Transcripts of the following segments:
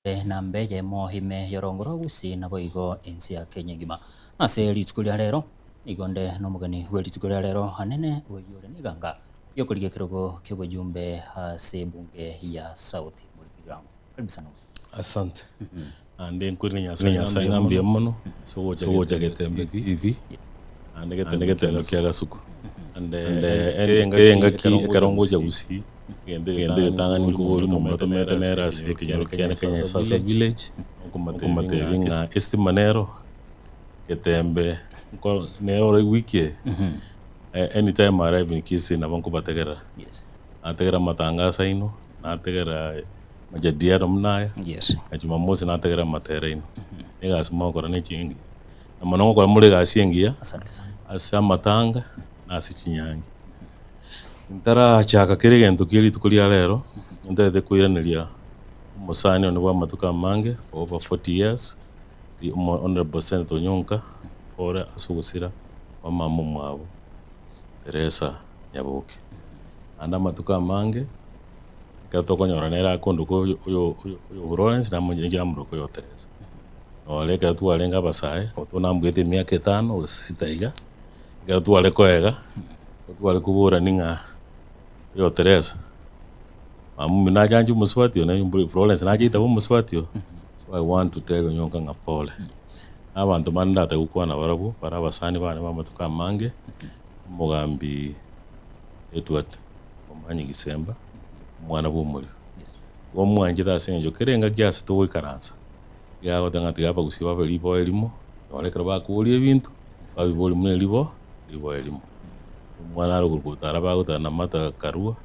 na mbeje mohime yorongoro gusi na boigo ensi ya Kenya ngima ase rituko ria rero igonde no mugani we rituko ria rero hanene oyore niganga yokorigia kirogo ky'obujumbe ase bunge ya South Mugirango. Karibu sana gusi. Asante. Ande nkuri nyasa ngambia mono so jagetembe TV ande getembe kyagasuku ande engaki karongoja gusi gende tanga ni ko mu matemera ase Kenya sasa village kumate vinga estimanero getembe ko neore wiki anytime arrive in kisi na banko bategera ategera matangasa ino na ategera majadiano mnaya Jumamosi na ategera matera ino egasima ko rane chingi na manongo ko muri gasiengia Asante sana. asa matanga na asichinyangi ntara chaka kirigento kiri tukulia rero ndede kuiraniria musani ono bwa matuka mange for over 40 years the honorable Senator Nyonka ora asugusira wa mamu mwabo Teresa Nyabuke anda matuka mange katokonyora nera kondo ko yo Lawrence na munyengira muroko yo Teresa ole ka tualenga basaye otunambwete miaka 5 o 6 iga ga tuale koega tuale kubura ninga yo Teresa mamu na janju muswatio na yumburi Florence na jita bo muswatio so I want to tell Nyonka ngapole abantu mandata gukwana barabu para basani bane bamatuka mange mugambi Edward omanyi Gisemba mwana b'umuri wo mwanje dasenjo kerenga gyase to wikaransa yago tangati gapa gusiba belibo elimo olekera bakuri ebintu babiboli mune libo elimo mwana arugutara bagutana mata karua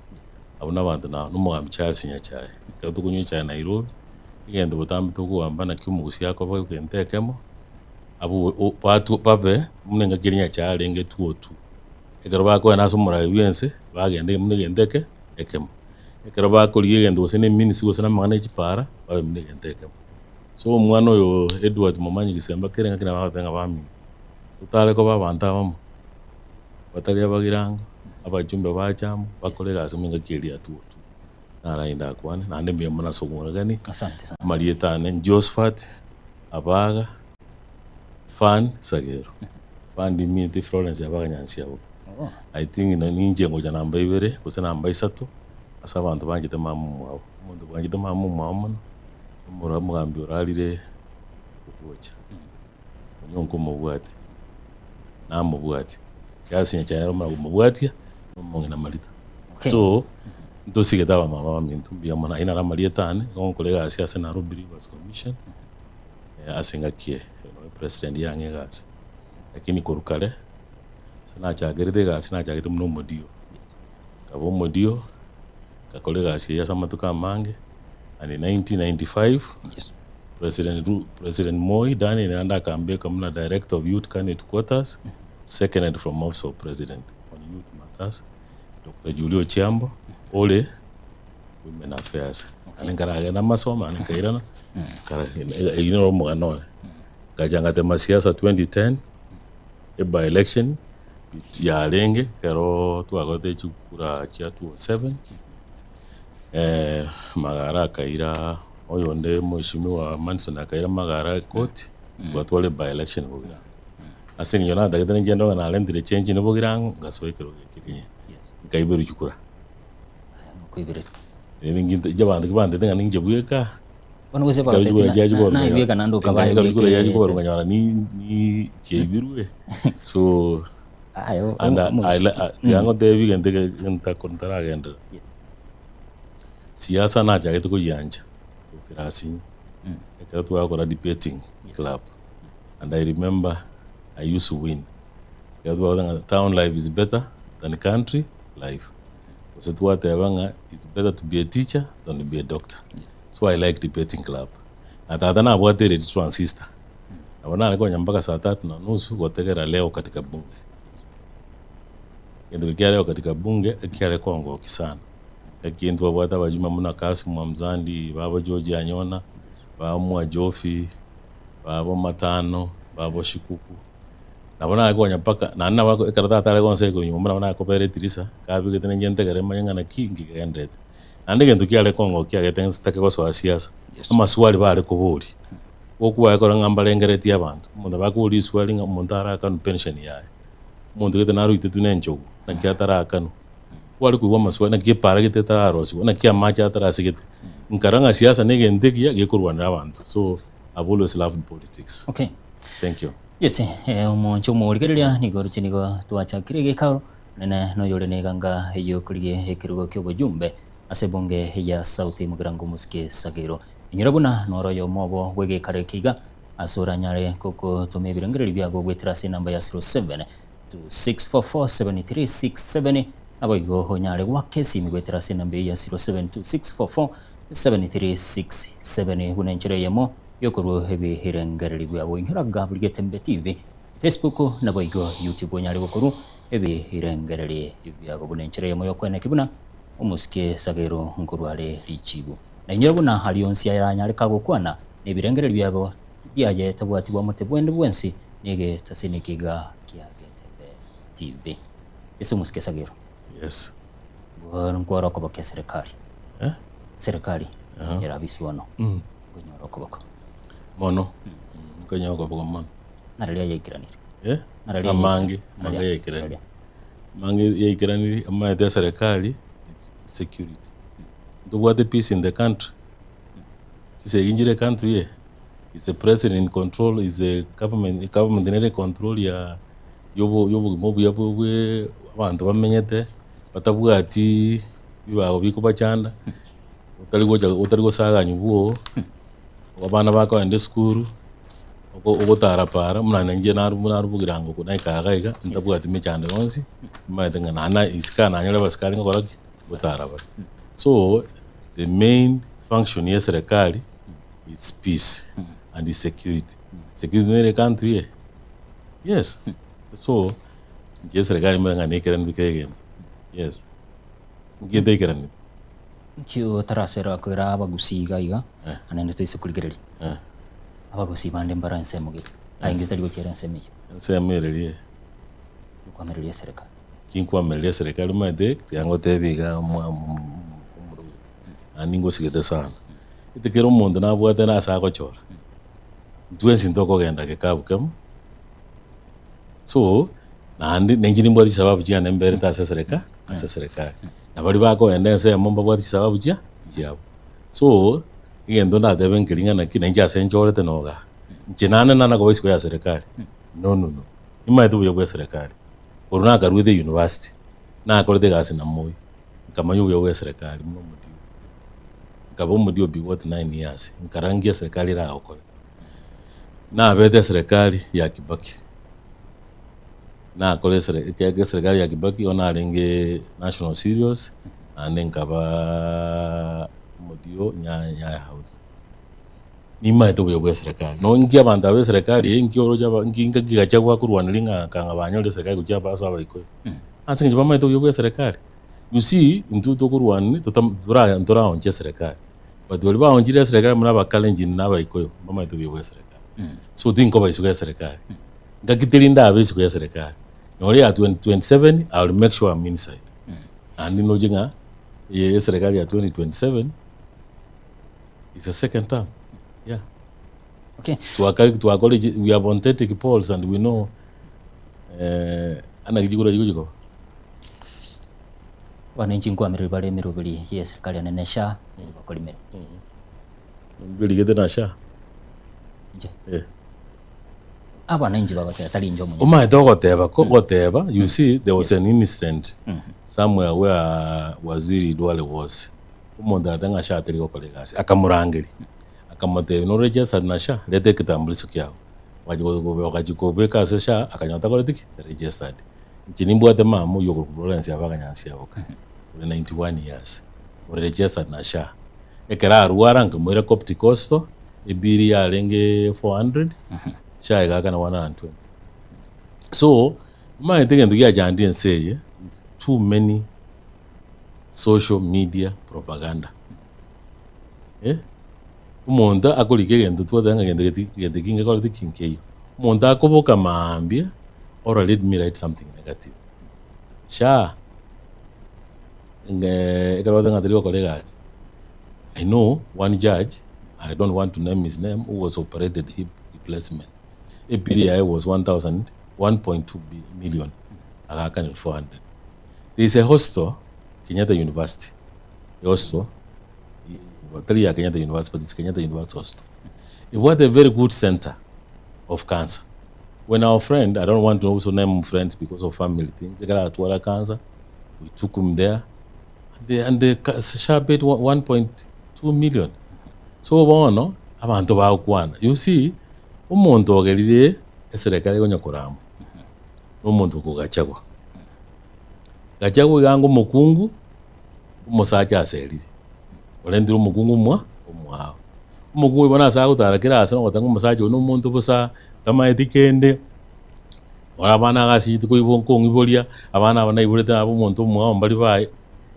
abuna abantu na n'umugambi Charles Nyachaye katukunyo cha Nairobi igende butambi tukuamba na kyumugusi yako bagentekemo abu patu pape munenga kirinya cha lenge tuotu ekero bako naso murayi byense bagende munegendeke ekemo ekero bakoriye gendo sene minisi gosana mangana chipara babe munegendeke so mwana oyo Edward Momanyi Gisemba kerenga kina batenga bami tutale ko babanta bamo batali abagiranga abajumbe bajamu bakolega asiminga kiria tuotu narainda kwane nande mbiye muna sogora gani. Asante sana. Marietane Josephat abaga fan sagero fan dimiti Florence abaga nyansi yabo I think na ninje ngoja namba 2 kusa namba 3 asa abantu bangite mamu wabo umuntu bangite mamu mama mura mugambi oralire ukuocha Nyonko mubwati na mubwati cyasinya cyane mubwati umuntu na marita so ndosige daba mama mintu biya mona ina la Marietane ngo kolega asiasa na Nairobi Rivers Commission asenga kie president yange gasi lakini korukale sana chagerede gasi na chagete muno modio kabo modio kakolega asiasa matuka mange and in 1995 President Moi Dani nanda kambe kama director of youth candidate quarters second from office of president on youth matters Dr. Julio Chiambo ole women affairs anengara na masoma anengairana kara ino mwana kajanga tema siasa 2010 by election ya lenge kero tuagote chukura chia 207 magara kaira oyo nde mheshimiwa Manson akaira magara court watwale by election bogira asini yona dagete njendo na lendire change no bogira ngasoekero kikinye kaiberu chukura Kuibire ningi jabandi kibande tenga ningi buyeka bano gose bagatete na ibeka nando kabaye beke yaji ko nganyara ni chebirwe so ayo anda yango devi gende nta kontara agenda siasa na jagete ko yanja kirasi ekatu akora debating club and I remember I used to win town life is better than country life. So it's better to be a teacher than to be a doctor. So I like debating club. Atadana abwate ready transistor. Abona alikuwa nyambaka saa 3:30 gotegera leo katika bunge. Ndio kia leo katika bunge kia Kongo kisana. Kintu abwata bajuma muna kasi mwamzandi babo George Anyona, babo Jofi, babo Matano, babo Shikuku. Nabona alikuwa nyapaka na nna wako karata tale konse ko nyuma nabona ko pere tirisa kabi ketene gente kare manyanga na kingi kaendete ande gento kiale kongo kiagete nsitake gosoa siasa amaswali bari kuburi okuwa ekora ngamba lengereti abantu umuntu bakuri swali nga umuntu arakanu pension yaye umuntu gete naru itetu nenjogu na kiatara akanu wali kuwa maswali na kipara gete tararosi na kia macha tarasigete nkaranga siasa negente kia gekurwana abantu so I've always loved politics. Okay, thank you. Yes, omoncho murigereria nigo rutinigo twachakire gikaro nene no yore neganga eyo kuriye ekirugo ky'obujumbe ase bunge ya South Mugirango Musike Sagiro inyurabuna noro yo mobo wege kare kiga asura nyare koko tumebirengereri byago gwetrasi namba ya 07 26447367 aboigo honyare wake simi gwetrasi namba ya 0726447367 bunenchire yemo yokuru hebe hirengereri byabo inyuraga burige tembe TV Facebook na boigo YouTube nyare gukuru ebe hirengereri byago bunenchire yemo yokwene kibuna Omusike Sagiro ngurware richibu na inyurabuna halionsi yaranyare kagokwana nebirengereri byabo byaje tabwatibwa mutebwende bwensi nege tasinikiga kiagetebe TV Yesu Omusike Sagiro. Yes. Ngwara ko bake serikali serikali yara biswono gonyoro ko bako mono gonyoro ko bako mono naralia yekiranira naralia mange yekiranira mange yekiranira ama ya serikali security do what the peace in the country say injire country is the president in control is the government in control ya yobo mobu yabwe abantu bamenyete batavuga ati bibaho biko bacanda utari gusaganya ubuho abana bako ende school uko tarapara mwana nje narubugira ngo kunaikagaiga ndavuga ati mecande onsi maitenga nana isikana nyala basikali ngora butaraba. So the main function ya serikali is peace and is security in the country. Yes. So je serikali mwenga nekeran bikegen. Yes. Ngide keran. Kyo tarasera kwera abagusiga iga anene twise kuligereri. Abagusi bande mbaranse mugitu. Ainge tali gochera nsemi. Nsemereri. Kwamereria serikali. Kinkwamereria serikali made yango tebiga aningo sigete sana. Itekero umuntu nabwate nasa gochora. Twensi ntoko genda ke kabukemu. So nandi nenjini mbwati sababu jana mbere ta serikali na bali bako endense ya momba bwati sababu jabo. So ngendo na debe nkiringa na kinenja senjore tenoga nchenana nana ko isiko ya serikali no ima edu yo serikali oruna garude university na ko de gasi na moyo kama yo serikali muno mudio ngabo mudio bi what 9 years nkarangia serikali ra okole na bete serikali ya Kibaki na kole serikali ya Kibaki ona lenge national serious ane nkaba mudio nya house nima eto bwe serikali no ngi abantu abe serikali ngi oroja ngi gachagwa kurwanilinga kanga banyole serikali kujya basa bayiko asinge bama eto bwe serikali you see into to kurwani dura onje serikali but wali ba onjire serikali muna bakalenji na bayiko bama eto bwe serikali so dinko bayisuka serikali ngakitilinda abe isuka serikali no ya 2027 I will make sure I'm inside and no jinga ye serikali ya 2027 is the second term. Yeah. Okay. To our college, we have authentic polls and we know anagijigura jigujigo. Wananchi nkwamiri bale mirubiri ye serikali anenesha ngakoli mere. Bili gete na sha. Je. Abananchi bagotera tali njo munye. Oma goteba you see there was an incident somewhere where Waziri Duale was. Umuntu atanga sha atari gukora gasi akamurangiri akamate no register na sha lete kitambulisho kyao wajikobeka sha akanyota kole tiki registered kinimbo ate mamu yoko Florence yabakanyansi yaboka 91 years registered na sha ekera ruara ngamwera coptic cost ibiri ya lenge 400 sha igaka na 120. So my thing ndugia jandi nseye is too many social media propaganda. Umuntu akolike gendo twatanga gendo kinga ko tikinkeyo. Umuntu akoboka maambia or let me write something negative. Sha Ekarota ngatiri kolega. I know one judge, I don't want to name his name, who was operated hip replacement. A PDI was 1.2 million. Akakan 400. There is a hostel, Kenyatta University. A hostel, 3 year Kenyatta University, but it's Kenyatta University hostel. It was a very good center of cancer. When our friend, I don't want to also name friends because of family things, they got Atwala cancer, we took him there, and they sharp paid 1.2 million. So bono abantu bakwana. You see, umuntu ogerire eserekali gonyakoramu. Umuntu kugachagwa. Gachagwa gango mukungu umusacha aserire. Olendira umukungu umwaho. Umukungu bona asa gutarakira asa no gutanga umusacha no muntu busa tamaetikende. Ora bana gashiti ko ibonko ngiboria abana ibureta abo muntu umwaho mbali baye.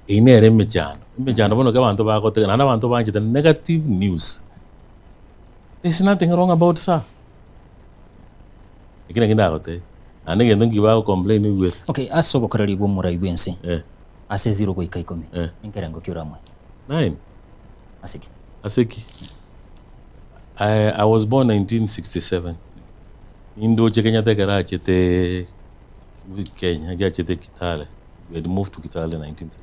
Inere mechano. Mechano bono kabantu bakoteka n'abantu banjita negative news. There's nothing wrong about sir. Ikina kinda agote. Anenge ndongi ba complain with. Okay, asobokoreri bo murai bwense. Ase 0 go ikaikomi. Inkerengo kyuramwe. 9. Aseki. I was born 1967. Indo Kenyatta garachete Kenya, gachete Kitale. We had moved to Kitale in 1970.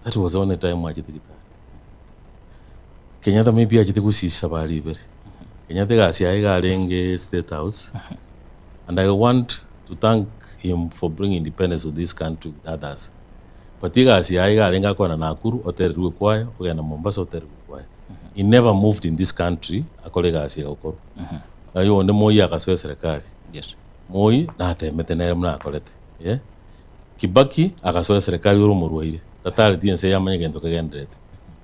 That was the only time I did Kitale. Kenyatta maybe I did go see Sabari. Kenyatta got a State House. And I want to thank him for bringing independence to this country with others. But I got a Nakuru, Hotel Rukwaya, or Mombasa Hotel Rukwaya. He never moved in this country. A colleague has here. I want the Moya Serikali. Yes. Moi, Nate, Metenem na Colette. Yeah. Kibaki, Akasoa Serikali Urumuruire. Tatari didn't say Yaman to again.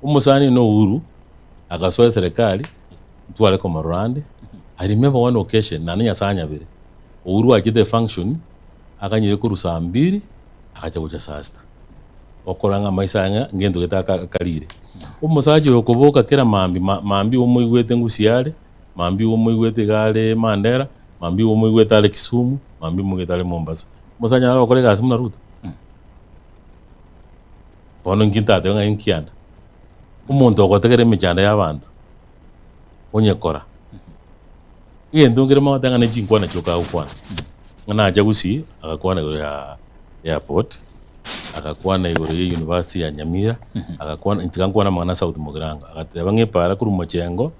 Umusani no Uru, Akasoa Serikali, Tuale Comarande. I remember one occasion, Nania Sanya Vere. Uru I did a function, Akanya Kurusa Ambiri, Akajawaja Sasta. Okoranga Maisanga, again to get a Kariri. Umusaji Okovoka Kera Mambi Umuiwete Ngusiare, Mambi Umuiwete Gale Mandera, Mambi Umuiwete Alexumu, Mambi Mugetale Mombasa. Musanya Okolega Sumna Root. Bono nkinta tenga inkianda. Umuntu ogotegere mijanda y'abantu. Onyekora. Iye ndungire mawatanga nejinkwana choka ukwana. Ngana aja gusi akakwana ya airport. Akakwana igoro ya University ya Nyamira. Akakwana intikankwana mangana South Mugirango. Akatebange para kuri Mochengo.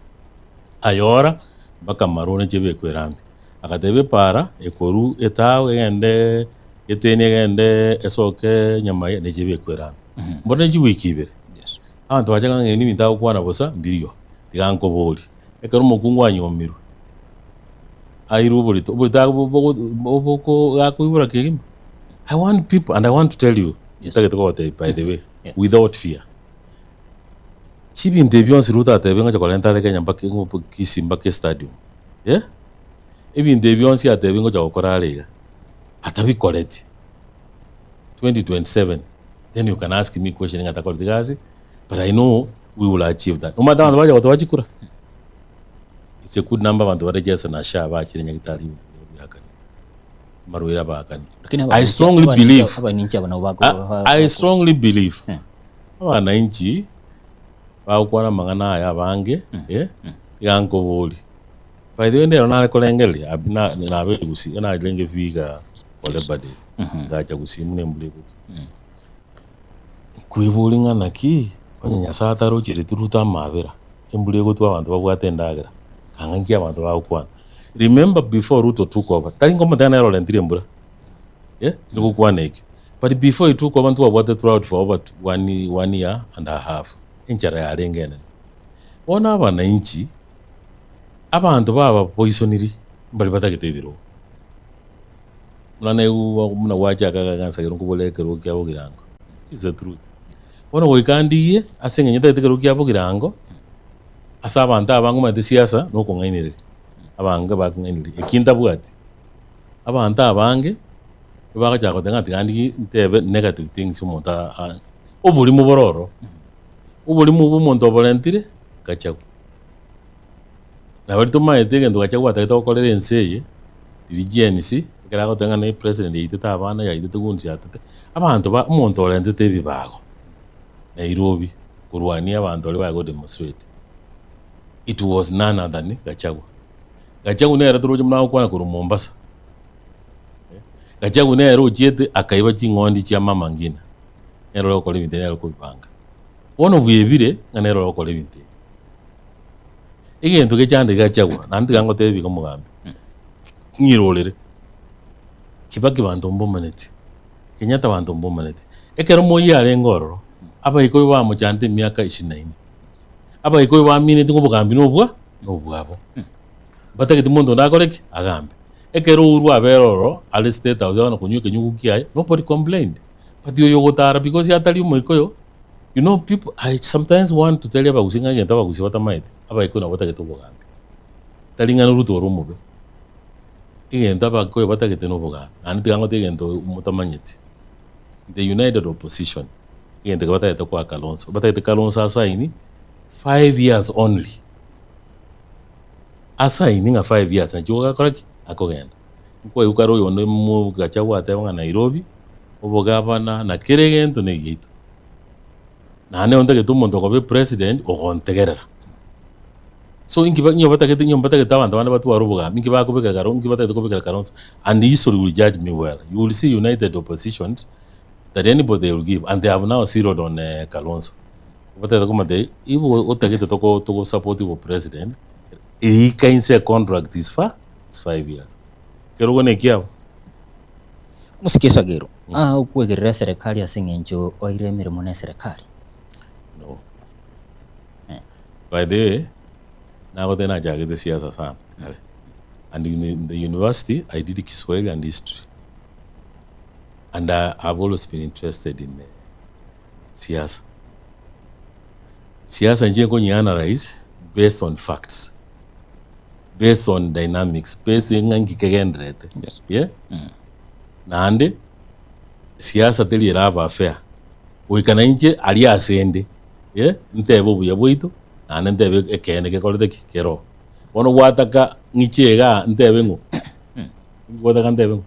Ayora baka marone chebe kwerambi. Akatebe para ekoru etawe ende etene ende esoke nyamaye nechebe kwerambi. Mbona nji wiki ibere. Yes. Abantu bajaga ngeni bintaho kwana bosa mbiriyo. Tiganko boli. Ekaro mukungu anyomiru. Airu boli to boko gakuibura kigima. I want people and I want to tell you. Yes. By the way, without fear. Chibi interviews ruta tebe ngacha kolenta le Kenya mpaka ngo Kisimba ke stadium. Yeah? Ebi interviews ya tebe ngacha kokora lega. Atabi collect 2027. Then you can ask me questioning at the gazi, but I know we will achieve that. No matter what, it's a good number of just an asha watching I strongly believe. I strongly believe. Wananchi wakwana mangana ya bange, yanko boli. By the way, they are not kolengeli. Abina na begusi. Na lenge viga walebade. Gacha gusi mune mbulebu. Kuibulinga naki onyanyasa ataro chiri turuta mavera embule gutwa abantu babwatendagira kangangia abantu bakwana. Remember before Ruto took over tali ngoma tana yaro lentire mbura ndikukwana iki, but before he took over abantu babwate throughout for over one year and a half inchara yarengene ona abana inchi abantu baba poisoniri mbali batagitebiro mwana muna wacha kagansa ngubulekero kyabogirango. Is the truth. Bona wikandiye asenge nyita itekero kyabogirango asaba anta abangu mate siasa no kongainire abanga bakungainire ekinta bwati abanta abange bagacha kotenga tigandi ntebe negative things umonta obuli mu bororo obuli mu bumonto volentire kachaku na bali toma etege ndo kachaku atakita okolera enseye dirigency kera gotenga na president yaitete abana yaitete gunsi atete abantu ba umuntu orentete ebibago Nairobi kurwania abantu oli bago demonstrate. It was none other than Gachagua nera turoje mnao kwana kuru Mombasa. Gachagua nera ojete akaiba chingondi chia mama ngina. Nero lokole binte nero kubanga. Ono buyebire nganero lokole binte. Egento kechande Gachagua nandi gango tebi komugambi. Ngirolere. Kibaki bantu mbomaneti. Kenyatta bantu mbomaneti. Ekero moyi ale ngororo. Aba ikoyi wa mujante miaka 24. Aba ikoyi wa minute ngobugambi nobwabo. Batagiti muntu ndakoreki agambe. Ekero uru aberoro ali state house wana kunyuke nyuku kiaye nobody complained. But yo gotara because yatali moikoyo. You know people I sometimes want to tell you about usinga ngenta bagusi batamaite. Aba ikoyi na batagiti obugambi. Talinga nuruto rumube. Ngenta bakoyo batagiti nobugambi. Ani tigango tegento mutamanyiti. The United Opposition. Ngenta batagiti kwa Kalonzo. Batagiti Kalonzo asaini 5 years only. Asaini nga 5 years na chiwoga koraki akogenda. Kwa ukaro yone mu Gachagua atebanga Nairobi obogabana na kiregento negitu. Nane ondage tumuntu kobe president ogontegerera. So ingiba nyo batagete abantu bana batu warubuga ingiba kubeka garo ingiba batagete kubeka Kalonzo and history will judge me well. You will see United Oppositions that anybody will give and they have now zeroed on Kalonzo. Batagete komade ibo otagete toko support the president. He can say contract is 5 years. Kero gone kiao. Musikisa gero. Ukwegerera serikali asingenjo oire mirimo ne serikali. No. By the way, now then I jagete siasa sana. And in the university, I did Kiswahili and history. And I've always been interested in siasa. Siasa njengo ni analyze based on facts. Based on dynamics, based on ngikegendrete. Yes. Yeah? Nande siasa teli rava affair. Uikana nje ali asende. Yeah? Ntebo buya bwitu, nande ntebe ekene ke kolete kero. Wono wataka ngichega ntebe ngo. Wataka ntebe ngo.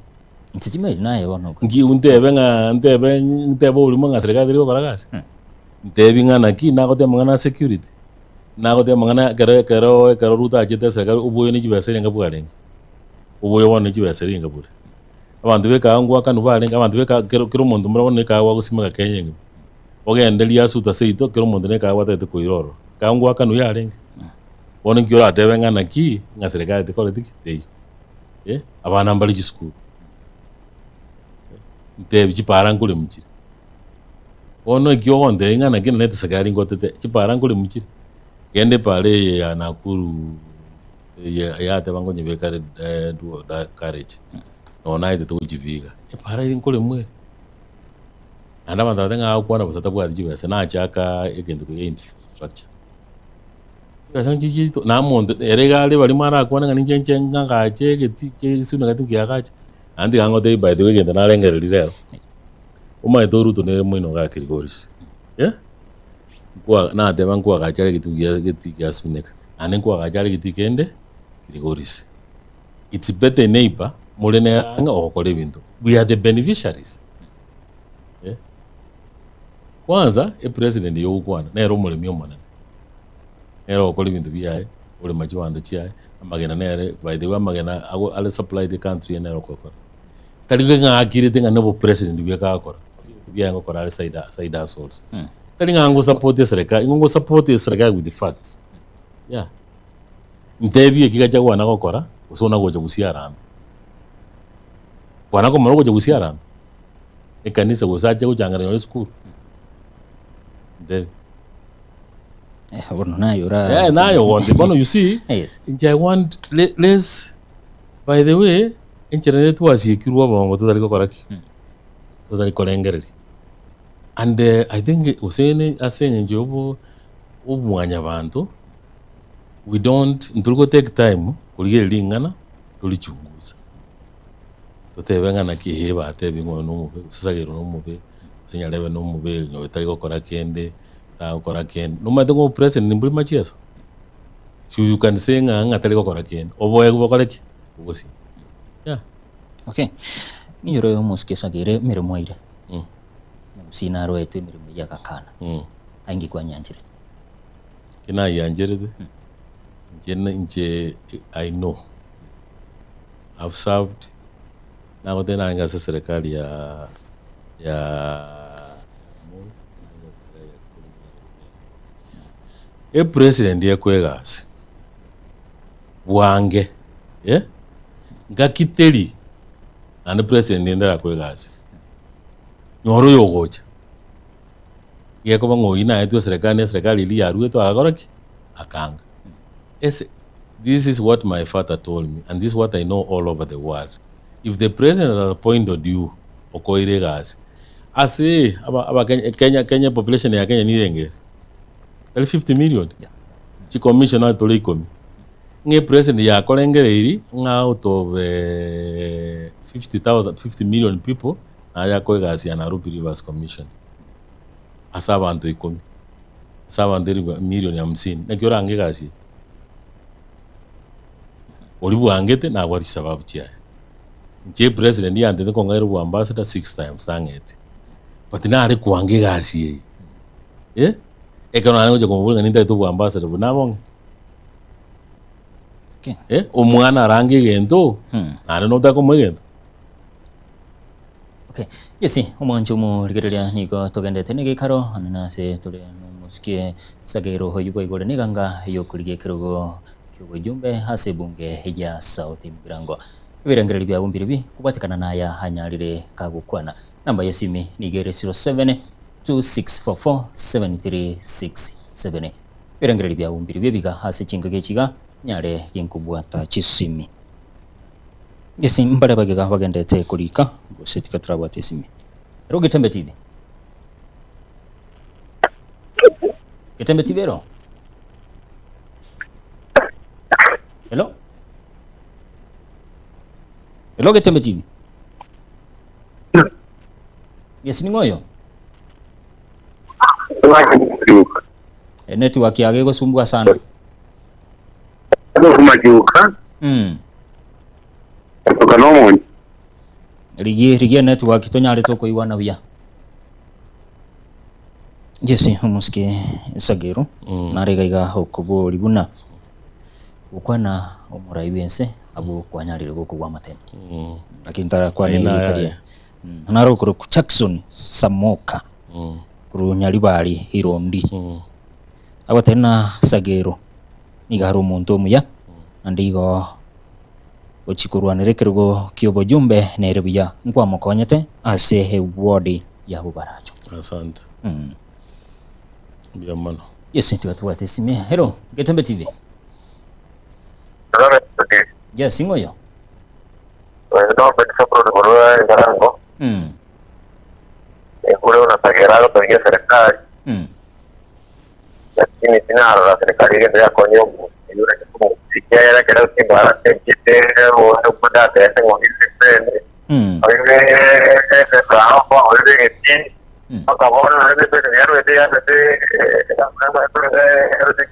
Ntitime naye wono. Ngi untebe nga ntebo ulimo nga serikali liko baragasi. Ntebe nga naki nakote mangana security. Nakote mangana kero ruta ajete serikali ubuyo ni kibasere nga bwarenga. Ubuyo wone kibasere nga bure. Abantu beka ngwa kanu barenga abantu beka kero muntu murabone ka wa gusima Kenya. Ogende liya suta seito kero muntu ne ka watete koiroro. Ka ngwa kanu yarenga. Wone kyo atebe nga naki nga serikali tekole tiki. Abana mbali school. Ntebi chiparangule mchiri. Ono kyo onde nga naki nete serikali ngotete chiparangule mchiri. Gende pale ya Nakuru ya tebango nyebeka do da courage no naite to jiviga pare nkole mwe anda banda tenga akwana busata bwa jiwese na chaka egento ke infrastructure kasa njiji to na monde eregale bali mara akwana ngani njenje nganga cheke tike sino ngati kyakacha andi gango te by the way ngenda na lengereri lero uma ito ruto ne mwino ga Kirigoris kwa na deba kwa gachare gitu yasuneka ane kwa gachare gitu kende Kirigoris. It's better neighbor mulene anga okole bintu. We are the beneficiaries. Kwanza president yo kwana na ero mulemi omwana. Ero okole bintu biyaye ule majiwanda chiyaye amagena nere by the way amagena ale supply the country nero kokora. Taliga nga akirite nga nobo president biyaka akora. Biya ngo kora side assaults. Talinga ngo support serikali, ngo support serikali with the facts. Yeah. Ntebi ekigachagwa na gokora, usona goje gusiarambe. Bwana ko moro goje gusiarambe. Ekanisa gosaje kujangana yo school. Ntebi. Bueno nayo ra. Yeah, nayo want. Bono you see? Yes. I want let's by the way, internet was yekirwa bongo totally correct. Totally kolengereri. And I think usene asenye njobo ubwanya bantu we don't ntuluko take time kuligere lingana tulichunguza totebenga na kiheba atebi ngo no mube usasagero no mube sinyalebe no mube no tari gukora kende ta gukora kende no mate ngo president nimbuli machiesa you can say nga tari gukora kende oboye gukora ki ugosi yeah Okay. Ngiyoro musikesa gere mirimo ire. Mm. Sina roetu mirimo ya kakana. Aingi kwa nyanjire. Kina yanjirede. Nje I know. I've served. Na wote na nga serikali ya president yekwegasi wange ngakiteri ande president ndera kwegasi nyoro yogocha yeko bango ina etu serikali ili yaruwe to agoraki akanga. This is what my father told me, and this is what I know all over the world. If the president had appointed you okoiregasi ase aba Kenya population ya Kenya ni renge 50 million. Chi commissioner to likomi nge president ya kolengereiri nga out of 50 million people aya koigasi ya Nairobi Rivers Commission asa abantu 10 asa abantu million 50 nekyo range gasi olibu angete na gwati sababu chia nje president ya ndende kongairo bu ambassador 6 times sangete but na ari kuange gasi ekano anje kumubulanga ninda to bu ambassador bunabonge. Okay. Omwana arange gento nare no tako mwegento. Okay. Yesi omancho mu rigereria niko togendete ne gikaro anana se tole no musikie sagero hoyubo igore niganga yo kurige kirogo kyobujumbe hase bunge ya South Mgirango birengereri bya bumbiribi kubatikana naya hanyarire kagukwana namba yesimi nigere 07 2644 birengereri bya bumbiribi biga hase chingage chiga nyare yinkubwata chisimi yesi mbare bagega bagendete kurika gusetika trabwate simi roge tembe TV Getembe TV ro Hello Getembe TV Yes ni moyo network yage gusumbua sana kumajuka kutoka nomoni rigie network tonyare toko iwana bya Jesse umuske sagero naregaiga hokubo libuna ukwana omuraibense abo kwanyarire gukugwa matema lakini tara kwa ni italia naro kuru Jackson Samoka kuru nyalibali hirondi abo tena sagero nigaro muntu muya andigo ochikurwanire kirugo kyobo jumbe nerebuya nkwa mokonyete ase he wodi ya bubaracho. Asante. Bia mano. Yes, ndio atesime. Hello, Getembe TV. Yes, ngoyo. Ndio pesa pro de Garango. Kule unasagerado kwa serikali. Lakini sina la serikali ndio konyo yule kama sikia kile kibara kete au kupata pesa ngoni sipende. Wewe hapo wewe eti akabona ndio pesa yaro eti kama ndio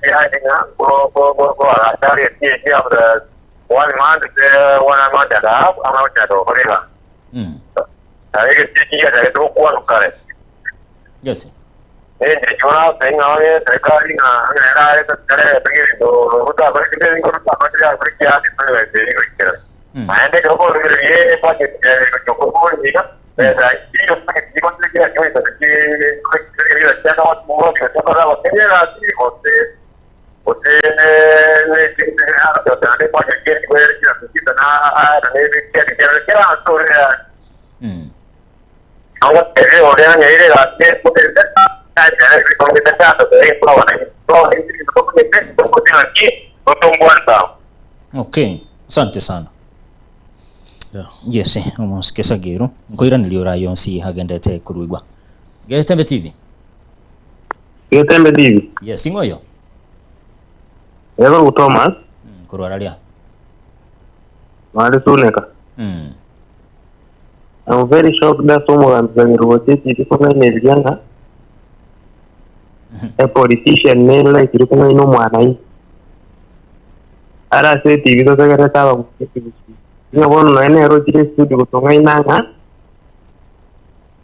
kiainga go atari eti abra one month da ama chado korega. Sabe que si ya ndio kwa kare. Yes. Jona tengawe serikali na ngira kare pengine ruta barikite ruta barikite barikite barikite maende koko ye pake koko niga esa hiyo pake kiko kile kitu kile chama watu mmoja kutoka kwa Kenya na ote le kitu ndio pake kitu kitu na kila story அவங்க ஒரே நேரே ராத்திரி போட்டு Okay, asante sana. Yes, umusikesa gero ngoira niliora yonsi hagendete kuruigwa. Getembe TV. Getembe TV. Yes, ngoyo. Yego Thomas. Kurwaralia. Mali suneka. I'm very shocked that someone can rotate it because I'm a politician name like you know mwana hii. Ara se TV to kaka tawa Ngawono na enero chile studio kutonga inanga.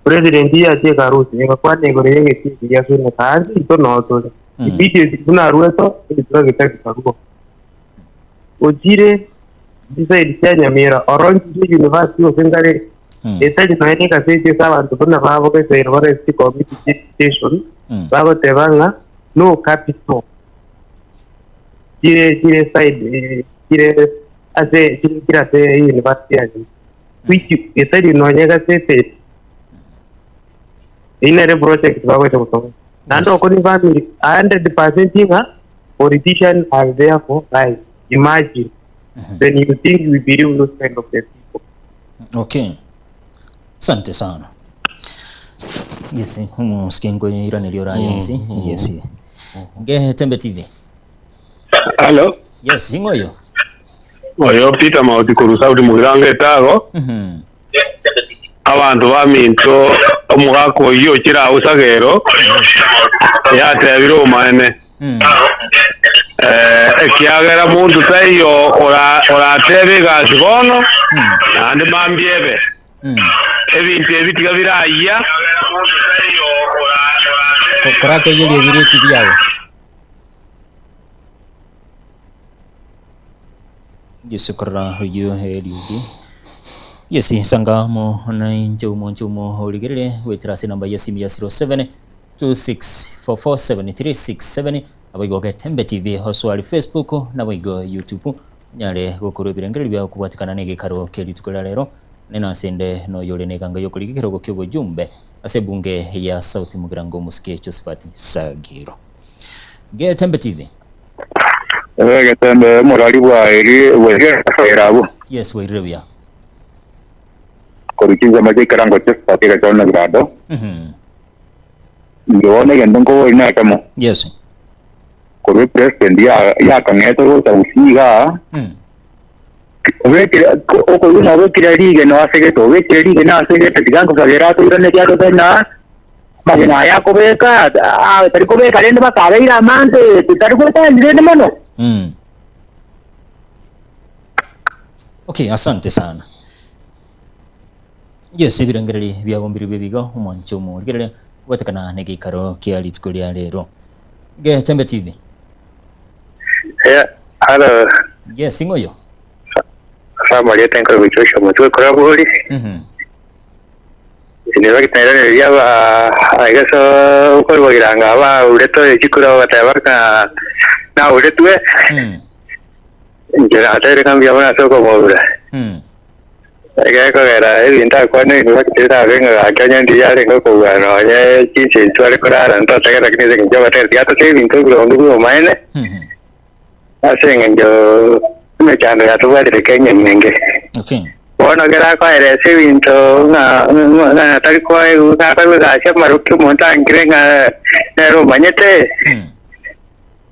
President ya che karusi ngakwane gore yenge tiki ya sune kazi ito noto. Ibidi kuna rueto ito kitaki karuko. Ojire bisa idikanya mira Orange University of Sengare. Etaji na eneka seche sawa ntupuna babo kese university committee station. Babo tebanga no capital. Jire side jire ase kira se university aji. Which etaji no eneka seche inere project babo chokutonga. Nando koni family 100% inga politicians are there for guys. Imagine then you think we believe those kind of people. Okay. Asante sana. Yes, skingo ira niliora yensi. Yes. Nge Tembe TV. Hello. Yes, ingoyo. Oyo Peter Mauti kurusaudi mugirange tago. Abantu baminto omugako yo kira usagero. Ya tebiro mane. Ekiagera muntu tayo ora tebe gasigono. Ande mambiebe. Ebintu ebitiga biraya. Korake yeli gireti byawe. Yesu kora yo heliudi. Yesi sanga mo na nchumo oligere wetrasi namba yasimi ya 07 26447367 abigoke Tembe TV hoswali Facebook na bigo YouTube nyale gokuru birengere bya kubatikana nege karo keli tukola lero nena sende no yole neganga yokuligikero gokyo jumbe ase bunge ya sauti mugirango musike Josephat Sagiro ge Tembe TV ge Tembe morali bwa eri wege fairabo yes weire bya korukiza maje karango Josephat ga tona grado ndone gendo ngo ina kamo yes kore president ya kangeto tausiga Ovekira okuyuna ovekira lige no asegeto ovekira lige na asegeto tigango sagera to irane ya tena magina ya kobeka tariko beka lende bakabeira mande tariko ta ndene mono Okay, asante sana. Yes, ebirangiriri byabombiri bebigo umancho mu ligere watakana nege karo kiali tukulia lero. Ge Tembe TV. Hello. Yes, ingoyo. Sama dia tengkol bicara mutu kerja boleh. Ini lagi tanya dia agak so kalau bagi orang apa udah tu jika kata apa na udah tu jadi ada orang biar mana so kau mau udah. Agak kau kira ini entah kau ni lagi cerita apa akhirnya dia dengan kau kan, ya cincin tu ada kerana entah saya lagi ni dengan jawab dia tu saya minta belum dulu main le. Saya dengan jawab macam ada tu ada kayaknya mengke. Okay. Orang kira kau ada saving tu, na tadi kau apa berasa maruk tu montan kira na rumahnya tu.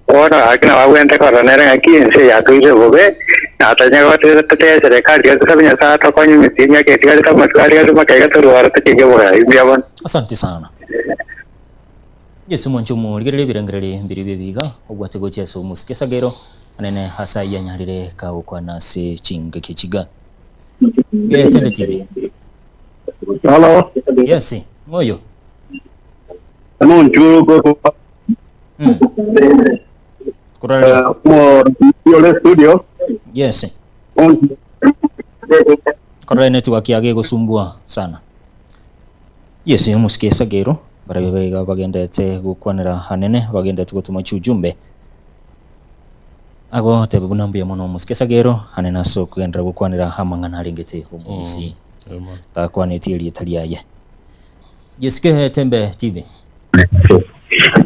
Orang akan awak yang tak orang orang lagi saya tu je boleh. Na tanya kau tu tu saya dekat dia tu sebenarnya saat kau ni mestinya kita kita masuk dia tu macam tu luar tu kerja boleh. Biarpun. Asante sana. Yesu mwanchumu ligere birangere biribibiga ubwate gocha so musikesa gero anene hasa yanyalire kawo kwa nase chinga kichiga. Ge Tembe TV. Hello. Yes, ngoyo. Munchu ko Kurale. Mo yole studio. Yes. Kurale network yage gusumbua sana. Yes, musikesa gero barabega bagendete gukwanira hanene bagendete gutuma cyujumbe ago tebe bunambuye muno musikesa gero hanena so kugendera gukwanira hamangana haringete umusi takwaneti ili italiaye. Yes, ke Tembe TV.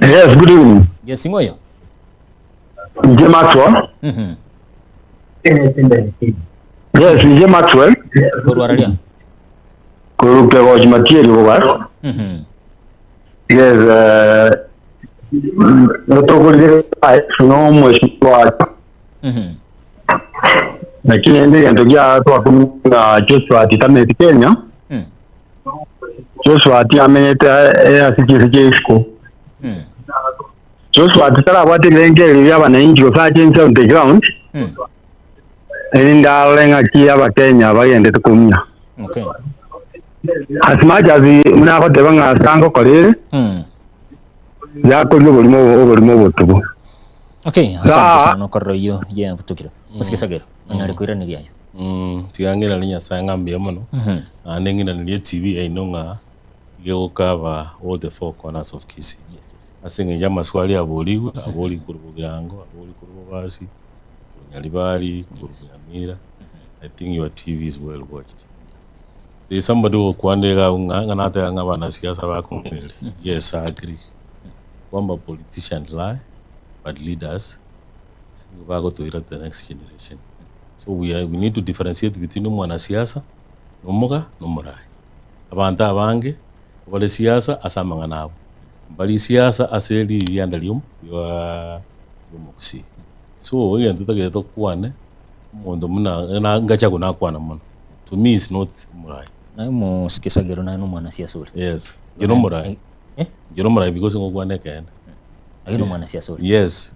Yes, good evening. Yes, ngoyo. Je Maxwell. Yes, je Maxwell. Korwaralia. Kurupe kwa Jumatieri boga. Yes, notokole no mheshimiwa. Lakini ndio ndio kwa kumna Joshua Titameti Kenya. Joshua amenyeta asikije school. Joshua tara wati lengere yaba na inji kwa change on the ground. Ndalenga kia Bakenya bagende tukumia. Okay. As much as muna bateba nga sango korere. Yakuri bulimo butubu. Okay, asante sana kwa hiyo ya butukira. Musikisagero. Anyali kwirani ryayo. Tigangira linya sanga mbiamono. Anengina ni TV ainonga yokava all the four corners of Kisii. Yes. Asinga njama swali aboli kurubugirango, aboli kurubasi, nyalibali, kurubugamira. I think your TV is well watched. There is somebody who kwandega nganata nga bana siasa bakumwele. Yes, I agree. Kwamba politicians lie, but leaders go to the next generation. So we need to differentiate between mwanasiasa nomuga nomurai. Abantu abange bale siasa asamanga nabo. Bali siasa aseli yandalium yo mukusi. So we ntata geto kwane mondo muna ngacha kuna kwana mono. To me is not murai. Na musikisagero na mwanasiasa ule. Yes. Jino murai. Jino murai because ngokwane kene. Agino mwanasiasa ule. Yes.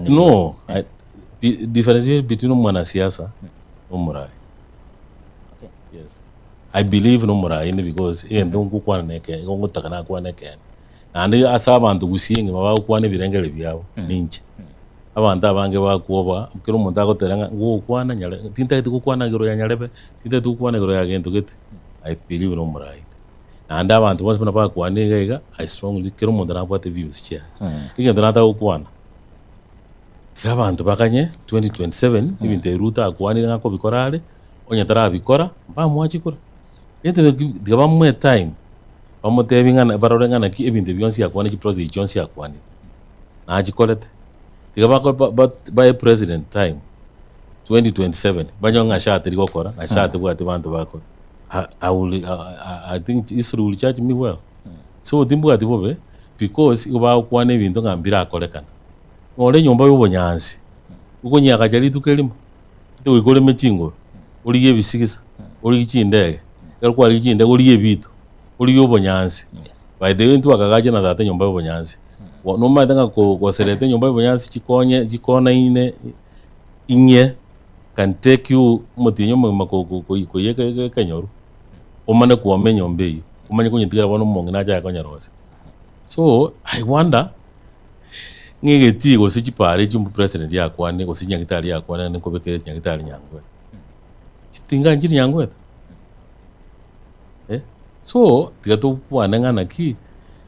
No, differentiate between mwanasiasa no murai. Okay. Yes. I believe no murai because ndongo kwana neke ngongo takana kwana neke. Andi asabantu gusinge baba kwana birengere byabo ninje. Abantu abange bakuoba kiro umuntu agoteranga ngo kwana nyale tinta tukwana giro ya nyalebe tinta tukwana giro ya gento gete. I believe no murai. And abantu bose bana bakwanega I strongly kiro umuntu nabwate views chia. Igenda nata ukwana. Abantu bakanye 2027 ibinte ruta akwanira ngako bikorale onyatara bikora bamwachikura. Yete digaba mwe time bamutebingana barorengana ki ibinte byonsi yakwana ki project byonsi yakwani. Na ajikolete. Digaba by president time 2027 banyonga shate rigokora na shate bwate bantu bako. I think Israel will charge me well. So timbu ati bobe because uba kwane bintu ngambira akolekana. Ngole nyomba y'ubonyanzi. Uko nyaka jali tukelimo. Te ikole mechingo. Uri yebisigisa. Uri ichindege. Yarko ari ichinde uri yebito. Uri y'ubonyanzi. By the way ntu akagaje na data nyomba y'ubonyanzi. No madanga ko selete nyomba y'ubonyanzi chikona inye can take you mutinyo makoko ko yeke kanyoru. Omane kuomenya nyombe. Omanye kunyitikira bono mongi naja yakonyarose. So I wonder ngegeti go sichipare chumbu president yakwane go sinyangitali yakwane nko beke nyangitali nyangwe. Chitinga njiri nyangwe. So tigato bwana ngana ki